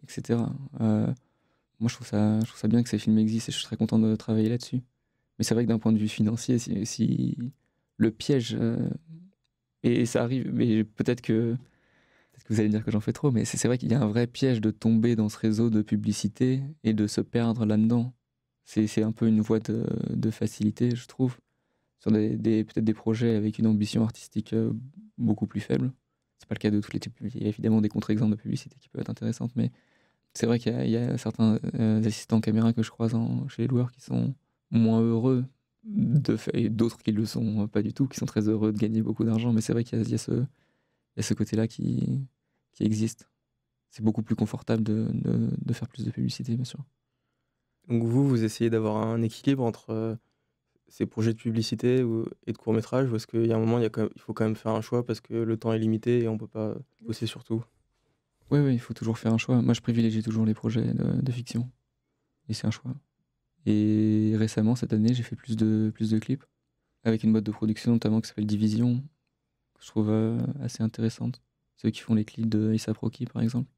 etc. Moi, je trouve ça bien que ces films existent et je suis très content de travailler là-dessus. Mais c'est vrai que d'un point de vue financier, si le piège, et ça arrive, mais peut-être que vous allez me dire que j'en fais trop, mais c'est vrai qu'il y a un vrai piège de tomber dans ce réseau de publicité et de se perdre là-dedans. C'est un peu une voie de facilité, je trouve, sur peut-être des projets avec une ambition artistique beaucoup plus faible. C'est pas le cas de tous les types. Il y a évidemment des contre-exemples de publicité qui peuvent être intéressantes, mais c'est vrai qu'il y a certains assistants caméra que je croise chez les loueurs qui sont moins heureux et d'autres qui le sont pas du tout, qui sont très heureux de gagner beaucoup d'argent. Mais c'est vrai qu'il y a ce côté-là qui existe. C'est beaucoup plus confortable de faire plus de publicité, bien sûr. Donc vous essayez d'avoir un équilibre entre ces projets de publicité et de court-métrage, ou est-ce qu'il y a un moment, il faut quand même faire un choix parce que le temps est limité et on peut pas bosser sur tout? Oui, il faut toujours faire un choix. Moi, je privilégie toujours les projets de fiction. Et c'est un choix. Et récemment, cette année, j'ai fait plus de clips avec une boîte de production notamment qui s'appelle Division, que je trouve assez intéressante. Ceux qui font les clips de A$AP Rocky, par exemple.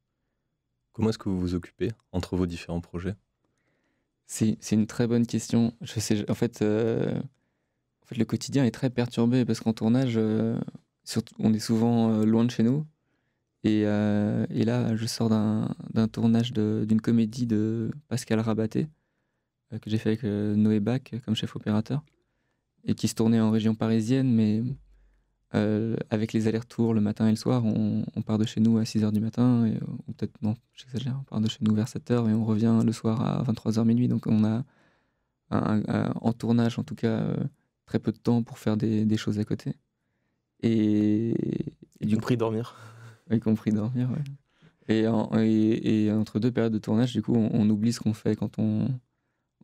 Comment est-ce que vous vous occupez entre vos différents projets? C'est une très bonne question. Je sais, en fait, le quotidien est très perturbé parce qu'en tournage, on est souvent loin de chez nous. Et là, je sors d'un tournage d'une comédie de Pascal Rabaté, que j'ai fait avec Noé Bach comme chef opérateur, et qui se tournait en région parisienne, mais avec les allers-retours le matin et le soir, on part de chez nous à 6h du matin, ou peut-être, non, j'exagère, on part de chez nous vers 7h et on revient le soir à 23h minuit. Donc on a en tournage, en tout cas, très peu de temps pour faire des choses à côté. Et Y compris dormir. Y compris dormir, ouais. Et entre deux périodes de tournage, du coup, on oublie ce qu'on fait quand on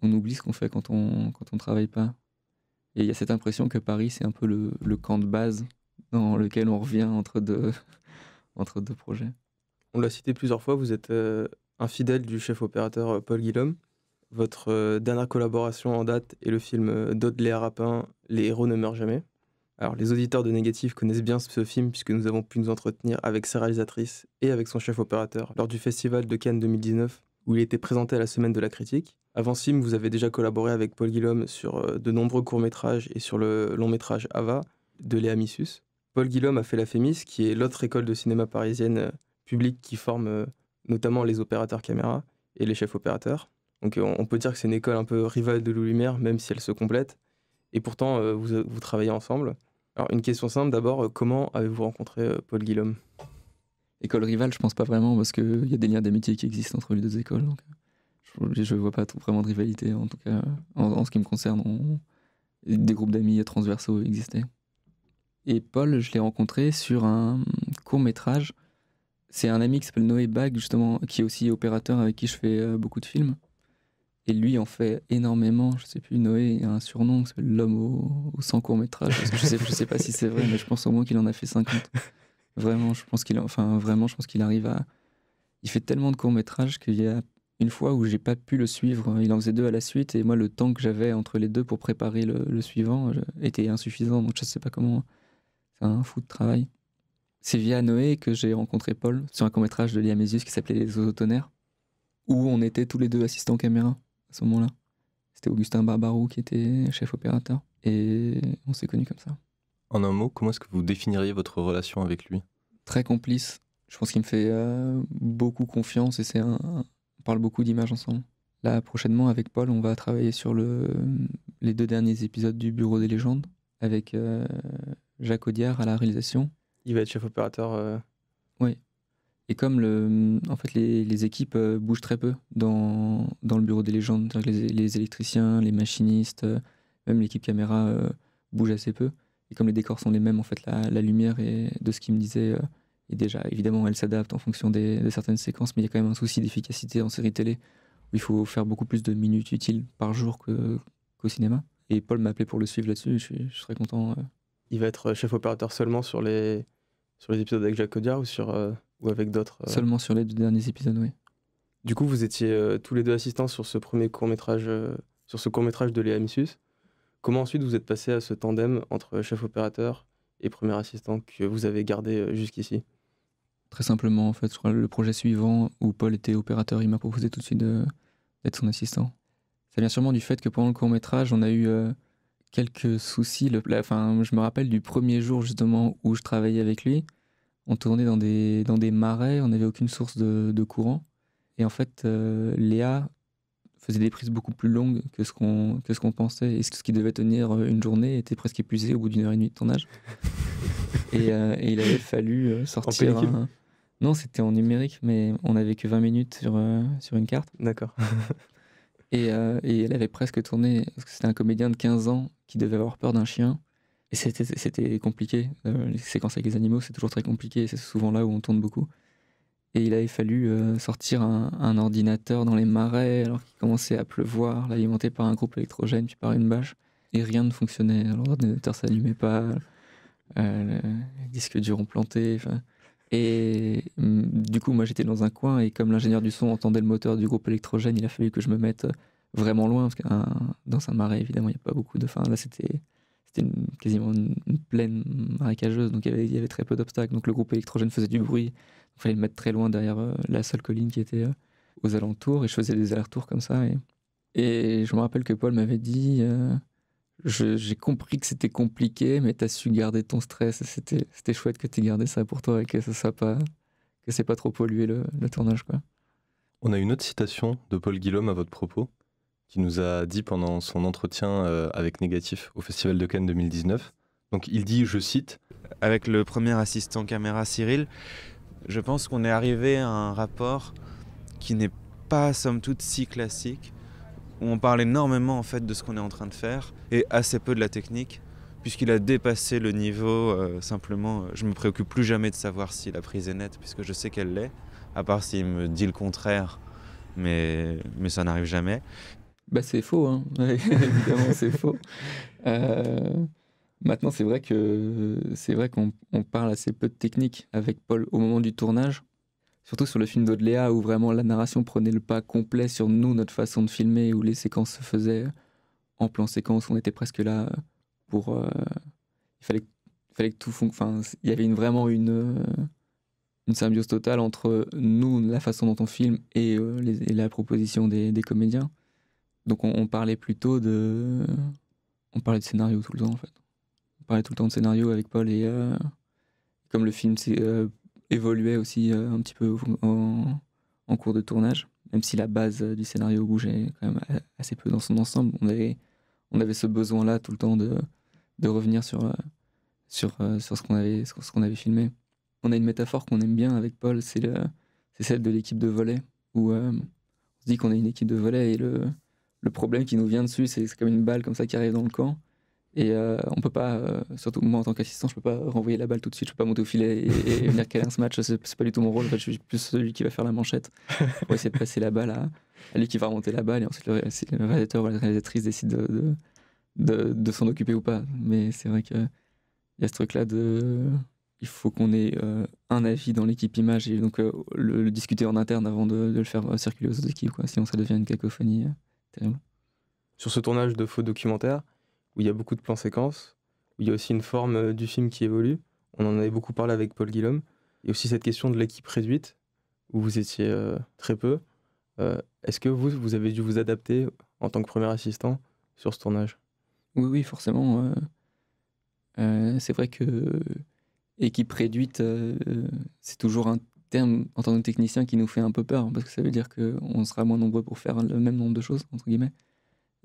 oublie ce qu'on fait quand on travaille pas. Et il y a cette impression que Paris, c'est un peu le camp de base dans lequel on revient entre deux projets. On l'a cité plusieurs fois, vous êtes un fidèle du chef opérateur Paul Guillaume. Votre dernière collaboration en date est le film d'Audley Rapin, Les héros ne meurent jamais, Alors, les auditeurs de Négatif connaissent bien ce film puisque nous avons pu nous entretenir avec sa réalisatrice et avec son chef opérateur lors du festival de Cannes 2019 où il était présenté à la Semaine de la Critique. Avant ce film, vous avez déjà collaboré avec Paul Guillaume sur de nombreux courts-métrages et sur le long-métrage Ava de Léa Missus. Paul Guillaume a fait la FEMIS, qui est l'autre école de cinéma parisienne publique qui forme notamment les opérateurs caméra et les chefs opérateurs. Donc on peut dire que c'est une école un peu rivale de Louis-Lumière, même si elles se complètent. Et pourtant, vous travaillez ensemble. Alors une question simple d'abord, comment avez-vous rencontré Paul Guillaume ? École rivale, je pense pas vraiment, parce qu'il y a des liens d'amitié qui existent entre les deux écoles. Donc je vois pas vraiment de rivalité, en tout cas en ce qui me concerne. Des groupes d'amis transversaux existaient. Et Paul, je l'ai rencontré sur un court-métrage. C'est un ami qui s'appelle Noé Bag, justement, qui est aussi opérateur avec qui je fais beaucoup de films. Et lui en fait énormément. Je sais plus, Noé a un surnom qui s'appelle l'homme aux 100 courts-métrages. Je sais pas si c'est vrai, mais je pense au moins qu'il en a fait 50. Vraiment, je pense qu'il arrive à... Il fait tellement de courts-métrages qu'il y a une fois où j'ai pas pu le suivre. Il en faisait 2 à la suite et moi, le temps que j'avais entre les 2 pour préparer le suivant était insuffisant. Donc je sais pas comment... C'est un fou de travail. C'est via Noé que j'ai rencontré Paul sur un court-métrage de Léa Missus qui s'appelait Les Ozotonnerres, où on était tous les 2 assistants caméra à ce moment-là. C'était Augustin Barbarou qui était chef opérateur et on s'est connus comme ça. En un mot, comment est-ce que vous définiriez votre relation avec lui ? Très complice. Je pense qu'il me fait beaucoup confiance et on parle beaucoup d'images ensemble. Là, prochainement, avec Paul, on va travailler sur les 2 derniers épisodes du Bureau des légendes avec Jacques Audiard à la réalisation. Il va être chef opérateur. Oui. Et comme en fait, les équipes bougent très peu dans le Bureau des légendes, les électriciens, les machinistes, même l'équipe caméra bouge assez peu. Et comme les décors sont les mêmes, en fait, la lumière et de ce qu'il me disait est déjà, évidemment, elle s'adapte en fonction de certaines séquences, mais il y a quand même un souci d'efficacité en série télé où il faut faire beaucoup plus de minutes utiles par jour qu'au cinéma. Et Paul m'a appelé pour le suivre là-dessus, je serais content. Il va être chef opérateur seulement sur les épisodes avec Jacques Audiard ou avec d'autres Seulement sur les 2 derniers épisodes, oui. Du coup, vous étiez tous les 2 assistants sur ce premier court-métrage, sur ce court-métrage de Léa Missus. Comment ensuite vous êtes passé à ce tandem entre chef opérateur et premier assistant que vous avez gardé jusqu'ici ? Très simplement, en fait, je crois le projet suivant où Paul était opérateur, il m'a proposé tout de suite d'être son assistant. Ça vient sûrement du fait que pendant le court-métrage, on a eu quelques soucis. Je me rappelle du premier jour justement où je travaillais avec lui. On tournait dans des marais, on n'avait aucune source de courant. Et en fait, Léa faisait des prises beaucoup plus longues que ce qu'on pensait. Et ce qui devait tenir une journée était presque épuisé au bout d'1 heure et demie de tournage. et il avait fallu sortir... En pellicule ? Non, c'était en numérique, mais on n'avait que 20 minutes sur une carte. D'accord. Et elle avait presque tourné, parce que c'était un comédien de 15 ans qui devait avoir peur d'un chien. Et c'était compliqué. Les séquences avec les animaux, c'est toujours très compliqué. C'est souvent là où on tourne beaucoup. Et il avait fallu sortir un ordinateur dans les marais alors qu'il commençait à pleuvoir, l'alimenté par un groupe électrogène puis par une bâche. Et rien ne fonctionnait. Alors l'ordinateur ne s'allumait pas, le disque dur ont planté. Et du coup, moi j'étais dans un coin et comme l'ingénieur du son entendait le moteur du groupe électrogène, il a fallu que je me mette vraiment loin parce que dans un marais, évidemment, il n'y a pas beaucoup de... Là, c'était quasiment une plaine marécageuse, donc il y avait très peu d'obstacles. Donc le groupe électrogène faisait du bruit. Il fallait le mettre très loin derrière la seule colline qui était aux alentours et je faisais des allers-retours comme ça. Et je me rappelle que Paul m'avait dit... J'ai compris que c'était compliqué, mais t'as su garder ton stress. C'était chouette que t'aies gardé ça pour toi et que c'est pas trop pollué le tournage, quoi. On a une autre citation de Paul Guillaume à votre propos, qui nous a dit pendant son entretien avec Négatif au Festival de Cannes 2019. Donc il dit, je cite, « Avec le premier assistant caméra Cyril, je pense qu'on est arrivé à un rapport qui n'est pas, somme toute, si classique, où on parle énormément en fait de ce qu'on est en train de faire et assez peu de la technique, puisqu'il a dépassé le niveau simplement. Je me préoccupe plus jamais de savoir si la prise est nette, puisque je sais qu'elle l'est, à part s'il me dit le contraire, mais ça n'arrive jamais. Bah c'est faux, hein. Évidemment c'est faux. Maintenant c'est vrai qu'on parle assez peu de technique avec Paul au moment du tournage. Surtout sur le film d'Audeléa où vraiment la narration prenait le pas complet sur nous, notre façon de filmer, où les séquences se faisaient en plan séquence, on était presque là pour fallait que tout enfin, il y avait vraiment une symbiose totale entre nous, la façon dont on filme et la proposition des comédiens. Donc on parlait plutôt on parlait de scénario tout le temps en fait. On parlait tout le temps de scénario avec Paul et comme le film évoluait aussi un petit peu en cours de tournage, même si la base du scénario bougeait quand même assez peu dans son ensemble, on avait ce besoin-là tout le temps de revenir sur ce qu'on avait filmé. On a une métaphore qu'on aime bien avec Paul, c'est celle de l'équipe de volley, où on se dit qu'on est une équipe de volley et le problème qui nous vient dessus, c'est comme une balle comme ça qui arrive dans le camp. Et on peut pas, surtout moi en tant qu'assistant, je peux pas renvoyer la balle tout de suite, je peux pas monter au filet et venir caler un match, c'est pas du tout mon rôle. En fait, je suis plus celui qui va faire la manchette pour essayer de passer la balle à lui qui va remonter la balle, et ensuite le réalisateur ou la réalisatrice décide de s'en occuper ou pas. Mais c'est vrai qu'il y a ce truc là il faut qu'on ait un avis dans l'équipe image et donc le discuter en interne avant de le faire circuler aux autres équipes, quoi. Sinon ça devient une cacophonie terrible. Sur ce tournage de faux documentaire, où il y a beaucoup de plans séquences, où il y a aussi une forme du film qui évolue, on en avait beaucoup parlé avec Paul Guillaume, il y a aussi cette question de l'équipe réduite, où vous étiez très peu. Est-ce que vous avez dû vous adapter en tant que premier assistant sur ce tournage ? Oui, forcément. C'est vrai que équipe réduite, c'est toujours un terme en tant que technicien qui nous fait un peu peur, parce que ça veut dire qu'on sera moins nombreux pour faire le même nombre de choses, entre guillemets.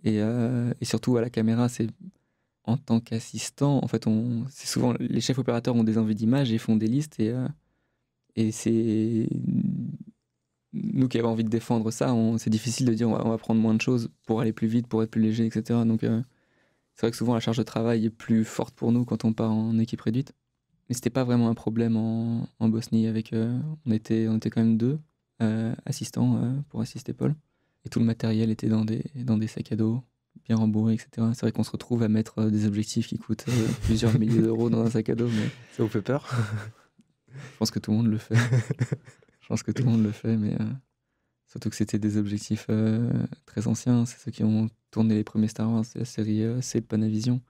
Et surtout à la caméra, c'est en tant qu'assistant, en fait, c'est souvent les chefs opérateurs ont des envies d'image et font des listes, et c'est nous qui avons envie de défendre ça, c'est difficile de dire on va prendre moins de choses pour aller plus vite, pour être plus léger, etc. Donc c'est vrai que souvent la charge de travail est plus forte pour nous quand on part en équipe réduite. Mais c'était pas vraiment un problème en Bosnie. On était quand même 2 assistants pour assister Paul. Et tout le matériel était dans des sacs à dos, bien rembourrés, etc. C'est vrai qu'on se retrouve à mettre des objectifs qui coûtent plusieurs milliers d'euros dans un sac à dos. Mais ça vous fait peur ? Je pense que tout le monde le fait. Mais surtout que c'était des objectifs très anciens. C'est ceux qui ont tourné les premiers Star Wars, c'est la série C de Panavision,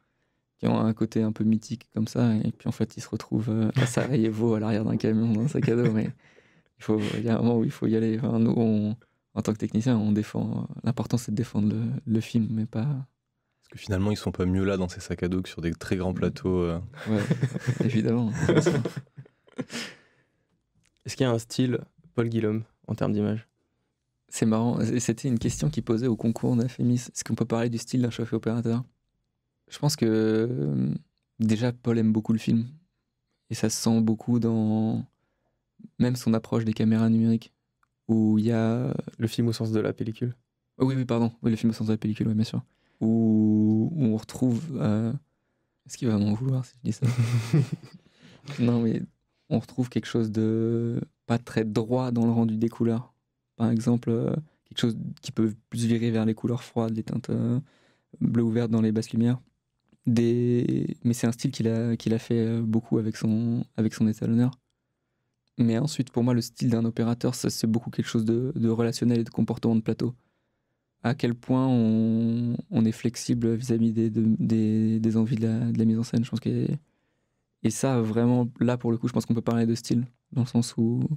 qui ont un côté un peu mythique comme ça, et puis en fait ils se retrouvent à Sarajevo à l'arrière d'un camion dans un sac à dos, mais il y a un moment où il faut y aller. Enfin, nous, en tant que technicien, on défend. L'important c'est de défendre le film, mais pas... Parce que finalement ils sont pas mieux là dans ces sacs à dos que sur des très grands plateaux. Ouais, évidemment. Est-ce qu'il y a un style Paul Guillaume en termes d'image ? C'est marrant, c'était une question qui posait au concours d'Afémis. Est-ce qu'on peut parler du style d'un chef opérateur ? Je pense que déjà Paul aime beaucoup le film, et ça se sent beaucoup dans même son approche des caméras numériques, où il y a... Le film au sens de la pellicule ? Oh, oui, pardon, oui, le film au sens de la pellicule, oui, bien sûr. Où on retrouve... Est-ce qu'il va m'en vouloir si je dis ça ? Non, mais on retrouve quelque chose de pas très droit dans le rendu des couleurs. Par exemple, quelque chose qui peut plus virer vers les couleurs froides, les teintes bleues ou vertes dans les basses lumières. Mais c'est un style qu'il a fait beaucoup avec son étalonneur. Mais ensuite, pour moi, le style d'un opérateur, ça, c'est beaucoup quelque chose de relationnel et de comportement de plateau. À quel point on est flexible vis-à-vis des envies de la mise en scène. Je pense et ça, vraiment, là, pour le coup, je pense qu'on peut parler de style, dans le sens où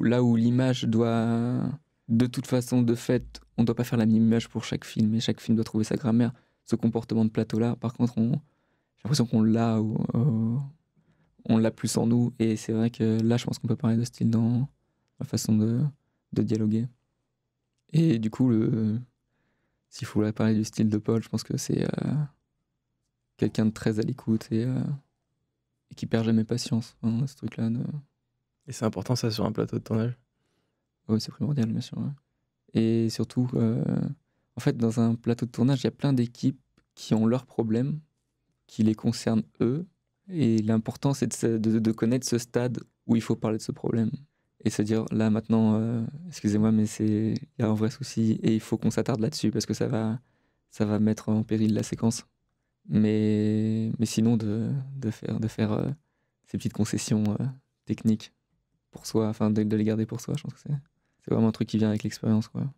là où l'image doit... De toute façon, de fait, on ne doit pas faire la même image pour chaque film, et chaque film doit trouver sa grammaire. Ce comportement de plateau-là, par contre, j'ai l'impression qu'on l'a, on l'a plus en nous, et c'est vrai que là, je pense qu'on peut parler de style dans la façon de dialoguer. Et du coup, s'il faut parler du style de Paul, je pense que c'est quelqu'un de très à l'écoute et qui perd jamais patience, hein, ce truc-là. Et c'est important ça sur un plateau de tournage ? Oui, c'est primordial, bien sûr. Ouais. Et surtout, en fait, dans un plateau de tournage, il y a plein d'équipes qui ont leurs problèmes, qui les concernent eux. Et l'important, c'est de connaître ce stade où il faut parler de ce problème. Et se dire, là, maintenant, excusez-moi, mais il y a un vrai souci et il faut qu'on s'attarde là-dessus parce que ça va mettre en péril la séquence. Mais sinon, de faire ces petites concessions techniques pour soi, enfin de les garder pour soi, je pense que c'est vraiment un truc qui vient avec l'expérience, quoi.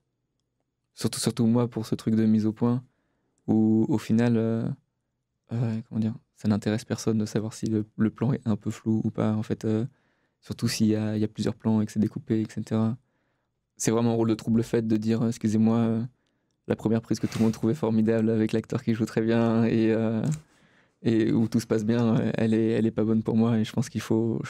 Surtout moi, pour ce truc de mise au point, où au final, comment dire, ça n'intéresse personne de savoir si le plan est un peu flou ou pas. En fait, surtout s'il y a plusieurs plans et que c'est découpé, etc. C'est vraiment un rôle de trouble fait de dire excusez-moi, la première prise que tout le monde trouvait formidable avec l'acteur qui joue très bien et où tout se passe bien, elle est pas bonne pour moi et je pense qu'il faut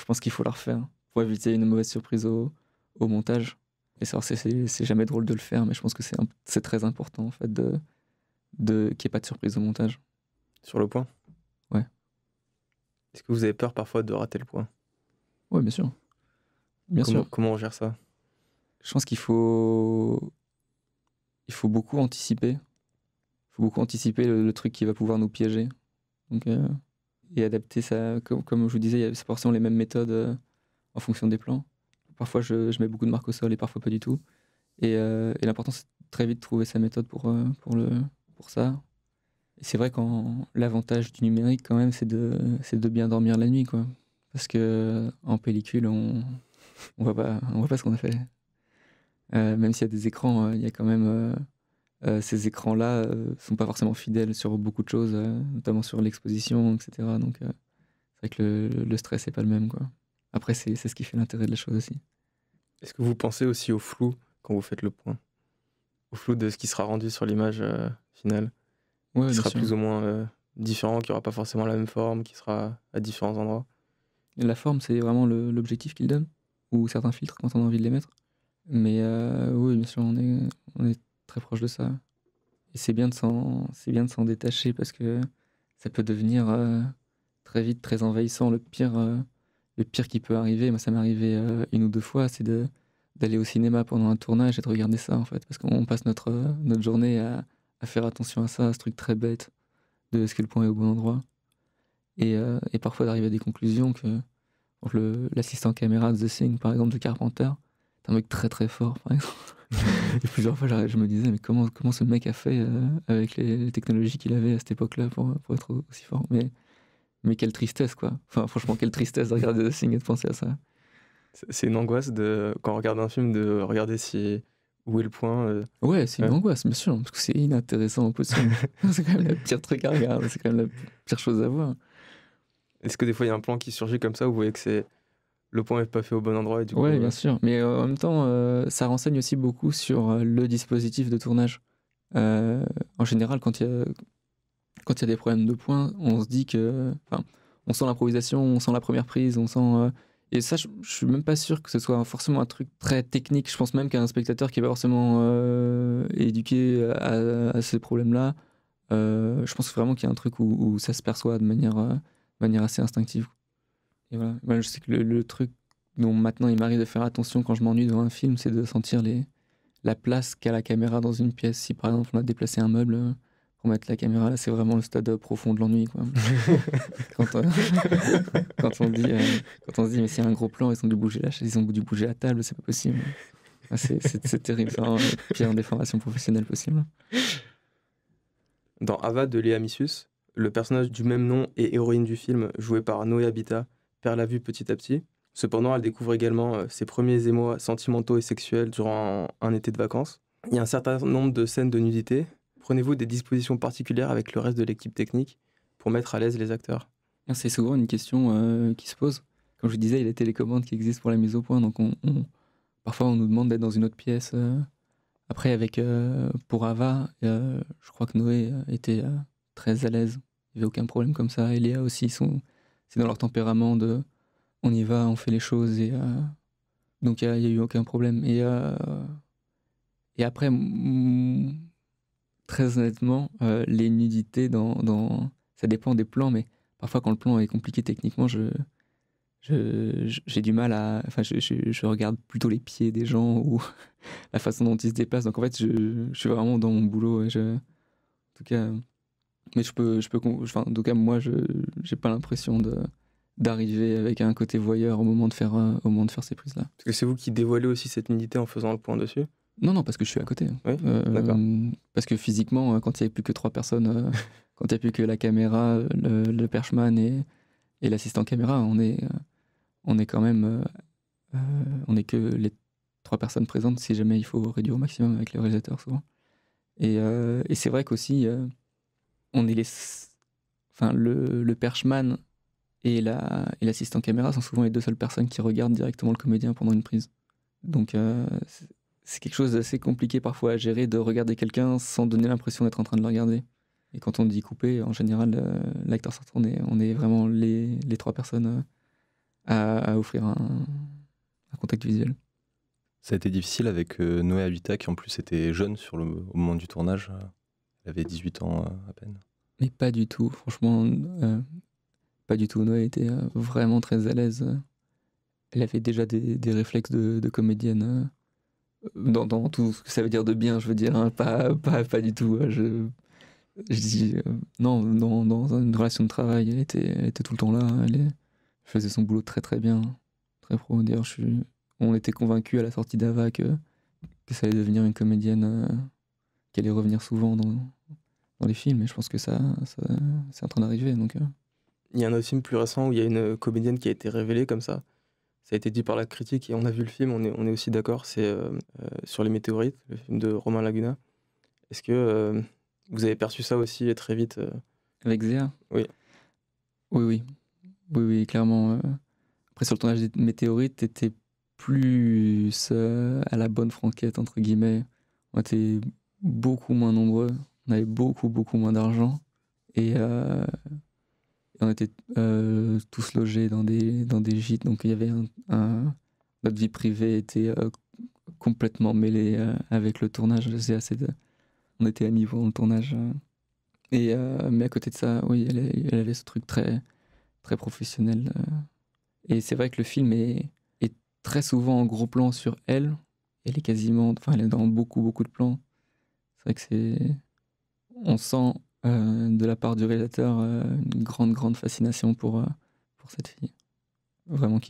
la refaire pour éviter une mauvaise surprise au montage. Et ça, c'est jamais drôle de le faire, mais je pense que c'est très important en fait qu'il n'y ait pas de surprise au montage. Sur le point? Ouais. Est-ce que vous avez peur parfois de rater le point? Ouais, bien sûr. Bien sûr. Comment on gère ça? Je pense qu'il faut beaucoup anticiper. Il faut beaucoup anticiper le truc qui va pouvoir nous piéger. Donc, et adapter ça, comme je vous disais, c'est forcément les mêmes méthodes en fonction des plans. Parfois, je mets beaucoup de marques au sol et parfois pas du tout. Et l'important, c'est très vite de trouver sa méthode pour ça. Et c'est vrai qu'en l'avantage du numérique, quand même, c'est de bien dormir la nuit, quoi. Parce que en pellicule, on voit pas ce qu'on a fait. Même s'il y a des écrans, il y a quand même ces écrans-là sont pas forcément fidèles sur beaucoup de choses, notamment sur l'exposition, etc. Donc c'est vrai que le stress est pas le même, quoi. Après, c'est ce qui fait l'intérêt de la chose aussi. Est-ce que vous pensez aussi au flou quand vous faites le point? Au flou de ce qui sera rendu sur l'image finale? Ouais, qui bien sera sûr. plus ou moins différent, qui aura pas forcément la même forme, qui sera à différents endroits? Et la forme, c'est vraiment l'objectif qu'il donne, ou certains filtres quand on a envie de les mettre. Mais oui, bien sûr, on est très proche de ça. Et c'est bien de s'en détacher parce que ça peut devenir très vite très envahissant. Le pire qui peut arriver, moi ça m'est arrivé une ou deux fois, c'est d'aller au cinéma pendant un tournage et de regarder ça en fait. Parce qu'on passe notre journée à faire attention à ça, à ce truc très bête de est-ce que le point est au bon endroit. Et parfois d'arriver à des conclusions que l'assistant caméra de The Thing, par exemple, de Carpenter, c'est un mec très très fort, par exemple. Et plusieurs fois, je me disais, mais comment ce mec a fait avec les technologies qu'il avait à cette époque-là pour être aussi fort. Mais quelle tristesse, quoi. Enfin, franchement, quelle tristesse de regarder The Thing et de penser à ça. C'est une angoisse quand on regarde un film de regarder où est le point. Ouais, c'est une Ouais. angoisse, bien sûr, parce que c'est inintéressant au possible. C'est quand même le pire truc à regarder, c'est quand même la pire chose à voir. Est-ce que des fois il y a un plan qui surgit comme ça où vous voyez que le point est pas fait au bon endroit et du coup Ouais, bien sûr. Mais en même temps, ça renseigne aussi beaucoup sur le dispositif de tournage. En général, quand il y a des problèmes de points, on se dit que... Enfin, on sent l'improvisation, on sent la première prise, on sent... et ça, je suis même pas sûr que ce soit forcément un truc très technique. Je pense même qu'un spectateur qui est pas forcément éduqué à ces problèmes-là, je pense vraiment qu'il y a un truc où ça se perçoit de manière assez instinctive. Et voilà. Moi, je sais que le truc dont maintenant il m'arrive de faire attention quand je m'ennuie devant un film, c'est de sentir la place qu'a la caméra dans une pièce. Si par exemple on a déplacé un meuble pour mettre la caméra, là c'est vraiment le stade profond de l'ennui, quoi. quand, quand on se dit mais s'il y a un gros plan, ils ont dû bouger la chaise, ils ont dû bouger la table, c'est pas possible. C'est terrible, c'est vraiment la pire déformation professionnelle possible. Dans Ava de Léa Missus, le personnage du même nom et héroïne du film, joué par Noé Habitat, perd la vue petit à petit. Cependant, elle découvre également ses premiers émois sentimentaux et sexuels durant un été de vacances. Il y a un certain nombre de scènes de nudité. Prenez-vous des dispositions particulières avec le reste de l'équipe technique pour mettre à l'aise les acteurs? C'est souvent une question qui se pose. Comme je vous disais, il y a les télécommandes qui existent pour la mise au point, donc parfois on nous demande d'être dans une autre pièce. Après, pour Ava, je crois que Noé était très à l'aise. Il n'y avait aucun problème comme ça. Et Léa aussi, c'est dans leur tempérament de on y va, on fait les choses. Donc il n'y a eu aucun problème. Et après, très honnêtement, les nudités, ça dépend des plans, mais parfois quand le plan est compliqué techniquement, j'ai du mal à... Enfin, je regarde plutôt les pieds des gens ou la façon dont ils se déplacent. Donc en fait, je suis vraiment dans mon boulot. En tout cas, mais en tout cas, moi, j'ai pas l'impression d'arriver avec un côté voyeur au moment de faire ces prises-là. Parce que c'est vous qui dévoilez aussi cette nudité en faisant le point dessus? Non, parce que je suis à côté. Oui, d'accord. Parce que physiquement, quand il n'y avait plus que 3 personnes, quand il n'y a plus que la caméra, le perchman et l'assistant caméra, on est quand même... on n'est que les 3 personnes présentes si jamais il faut réduire au maximum avec le réalisateur souvent. Et c'est vrai qu'aussi, on est enfin, le perchman et l'assistant caméra sont souvent les deux seules personnes qui regardent directement le comédien pendant une prise. Donc c'est quelque chose d'assez compliqué parfois à gérer, de regarder quelqu'un sans donner l'impression d'être en train de le regarder. Et quand on dit couper, en général, l'acteur sortant, on est vraiment les trois personnes à offrir un contact visuel. Ça a été difficile avec Noé Habitat, qui en plus était jeune au moment du tournage. Elle avait 18 ans à peine. Mais pas du tout, franchement, pas du tout. Noé était vraiment très à l'aise. Elle avait déjà des réflexes de comédienne dans tout ce que ça veut dire de bien, je veux dire, hein, pas du tout. Je dis non, dans une relation de travail, elle était tout le temps là. Elle faisait son boulot très très bien, très pro. D'ailleurs, on était convaincus à la sortie d'Ava que ça allait devenir une comédienne qui allait revenir souvent dans les films. Et je pense que ça c'est en train d'arriver. Donc, Il y a un autre film plus récent où il y a une comédienne qui a été révélée comme ça. Ça a été dit par la critique et on a vu le film, on est aussi d'accord. C'est Sur les météorites, le film de Romain Laguna. Est-ce que vous avez perçu ça aussi très vite avec Zéa ? Oui. Oui, clairement. Après, sur le tournage des météorites, t'étais plus à la bonne franquette, entre guillemets. On était beaucoup moins nombreux, on avait beaucoup moins d'argent et on était tous logés dans des gîtes, donc il y avait notre vie privée était complètement mêlée avec le tournage. On était amis pendant le tournage mais à côté de ça, oui, elle avait ce truc très très professionnel et c'est vrai que le film est très souvent en gros plan sur elle. Elle est dans beaucoup de plans. C'est vrai que on sent de la part du réalisateur une grande fascination pour cette fille. Vraiment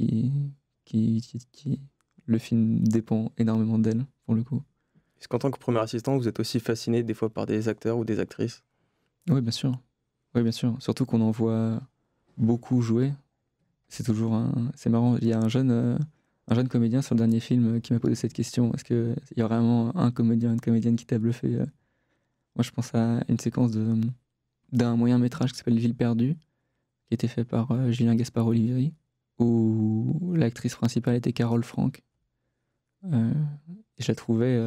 le film dépend énormément d'elle, pour le coup. Est-ce qu'en tant que premier assistant, vous êtes aussi fasciné des fois par des acteurs ou des actrices ? Oui, bien sûr. Surtout qu'on en voit beaucoup jouer. C'est marrant. Il y a un jeune comédien sur le dernier film qui m'a posé cette question. Est-ce qu'il y a vraiment un comédien, une comédienne qui t'a bluffé ? Moi, je pense à une séquence d'un moyen-métrage qui s'appelle Ville perdue, qui a été fait par Julien Gaspard-Olivieri, où l'actrice principale était Carole Franck. Et je la trouvais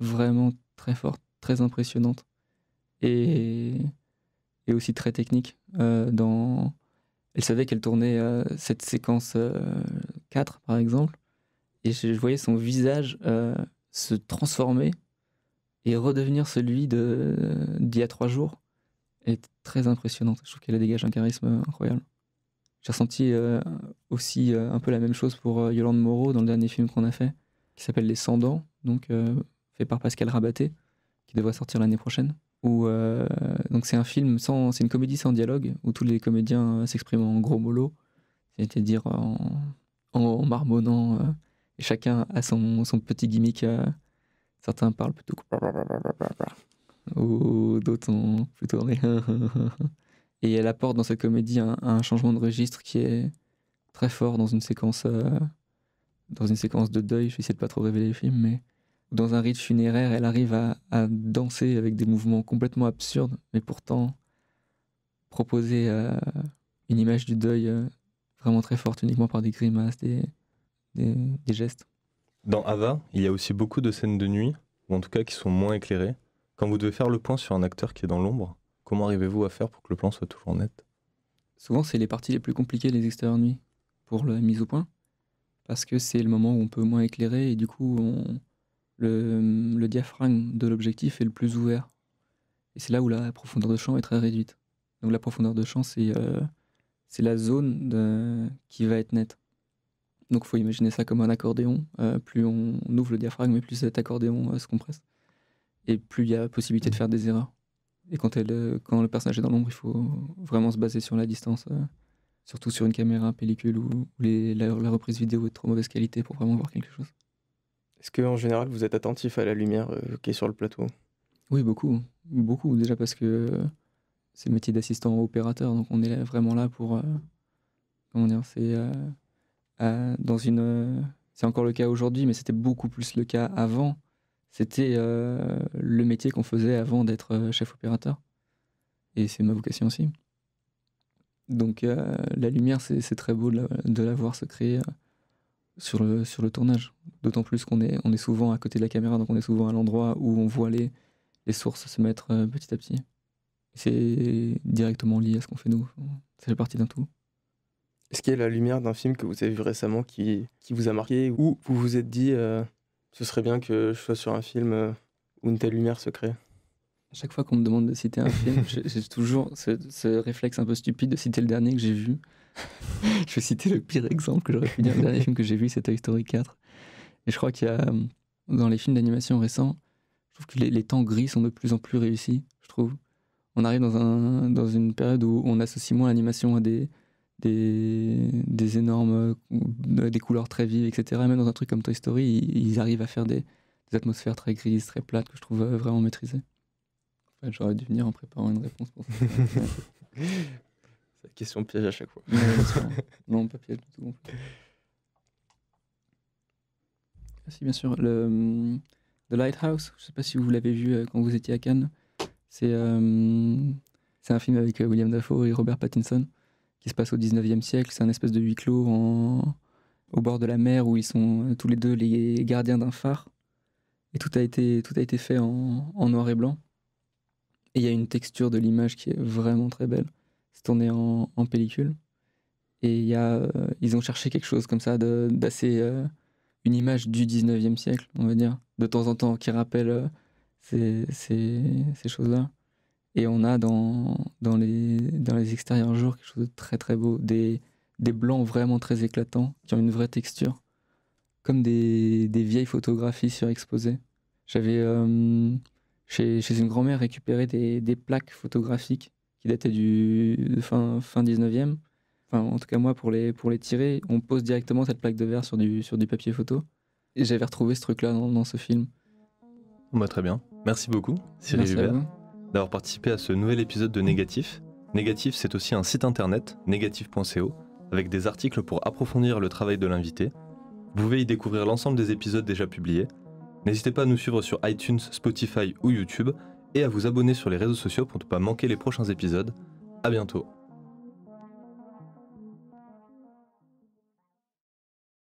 vraiment très forte, très impressionnante. Et aussi très technique. Elle savait qu'elle tournait cette séquence 4, par exemple, et je voyais son visage se transformer et redevenir celui d'il y a 3 jours. Elle est très impressionnante. Je trouve qu'elle dégage un charisme incroyable. J'ai ressenti aussi un peu la même chose pour Yolande Moreau dans le dernier film qu'on a fait, qui s'appelle Les 100 dents, donc fait par Pascal Rabaté, qui devrait sortir l'année prochaine. Donc c'est c'est une comédie sans dialogue, où tous les comédiens s'expriment en gros mollo, c'est-à-dire en marmonnant, et chacun a son petit gimmick. Certains parlent plutôt ou d'autres sont plutôt et elle apporte dans cette comédie un changement de registre qui est très fort dans une séquence de deuil. Je vais essayer de pas trop révéler le film, mais dans un rite funéraire, elle arrive à danser avec des mouvements complètement absurdes, mais pourtant proposer une image du deuil vraiment très forte, uniquement par des grimaces, des gestes. Dans Ava, il y a aussi beaucoup de scènes de nuit, ou en tout cas qui sont moins éclairées. Quand vous devez faire le point sur un acteur qui est dans l'ombre, comment arrivez-vous à faire pour que le plan soit toujours net ? Souvent, c'est les parties les plus compliquées, les extérieurs nuit, pour la mise au point, parce que c'est le moment où on peut moins éclairer, et du coup, le diaphragme de l'objectif est le plus ouvert. Et c'est là où la profondeur de champ est très réduite. Donc la profondeur de champ, c'est la zone qui va être nette. Donc il faut imaginer ça comme un accordéon. Plus on ouvre le diaphragme, plus cet accordéon se compresse. Et plus il y a possibilité de faire des erreurs. Et quand le personnage est dans l'ombre, il faut vraiment se baser sur la distance, surtout sur une caméra pellicule où la reprise vidéo est de trop mauvaise qualité pour vraiment voir quelque chose. Est-ce qu'en général, vous êtes attentif à la lumière qui est sur le plateau ? Oui, beaucoup. Déjà parce que c'est le métier d'assistant opérateur, donc on est vraiment là pour... comment dire, c'est encore le cas aujourd'hui, mais c'était beaucoup plus le cas avant. C'était le métier qu'on faisait avant d'être chef opérateur. Et c'est ma vocation aussi. Donc la lumière, c'est très beau de la voir se créer sur le tournage. D'autant plus qu'on est souvent à côté de la caméra, donc on est souvent à l'endroit où on voit les sources se mettre petit à petit. C'est directement lié à ce qu'on fait nous. Ça fait partie d'un tout. Est-ce qu'il y a la lumière d'un film que vous avez vu récemment qui vous a marqué, ou vous vous êtes dit ce serait bien que je sois sur un film où une telle lumière se crée? À chaque fois qu'on me demande de citer un film, j'ai toujours ce réflexe un peu stupide de citer le dernier que j'ai vu. Je vais citer le pire exemple que j'aurais pu dire. Le dernier film que j'ai vu, c'est Toy Story 4. Et je crois qu'il y a, dans les films d'animation récents, je trouve que les temps gris sont de plus en plus réussis, je trouve. On arrive dans une période où on associe moins l'animation à des énormes, des couleurs très vives, etc. Et même dans un truc comme Toy Story, ils arrivent à faire des atmosphères très grises, très plates, que je trouve vraiment maîtrisées. En fait, j'aurais dû venir en préparant une réponse pour ça. C'est la question piège à chaque fois. Non, pas piège du tout. Ah, si, bien sûr. The Lighthouse, je ne sais pas si vous l'avez vu quand vous étiez à Cannes. C'est un film avec William Dafoe et Robert Pattinson qui se passe au 19e siècle. C'est un espèce de huis clos au bord de la mer où ils sont tous les deux les gardiens d'un phare. Et tout a été fait en noir et blanc. Et il y a une texture de l'image qui est vraiment très belle. C'est tourné en pellicule. Et ils ont cherché quelque chose comme ça d'assez... une image du 19e siècle, on va dire, de temps en temps, qui rappelle ces choses-là. Et on a dans les extérieurs jours quelque chose de très très beau, des blancs vraiment très éclatants, qui ont une vraie texture, comme des vieilles photographies surexposées. J'avais, chez une grand-mère, récupéré des plaques photographiques qui dataient de fin 19e. Enfin, en tout cas, moi, pour les tirer, on pose directement cette plaque de verre sur du papier photo. Et j'avais retrouvé ce truc-là dans ce film. Bah, très bien. Merci beaucoup, Cyril Hubert, d'avoir participé à ce nouvel épisode de Négatif. Négatif, c'est aussi un site internet, négatif.co, avec des articles pour approfondir le travail de l'invité. Vous pouvez y découvrir l'ensemble des épisodes déjà publiés. N'hésitez pas à nous suivre sur iTunes, Spotify ou YouTube, et à vous abonner sur les réseaux sociaux pour ne pas manquer les prochains épisodes. À bientôt.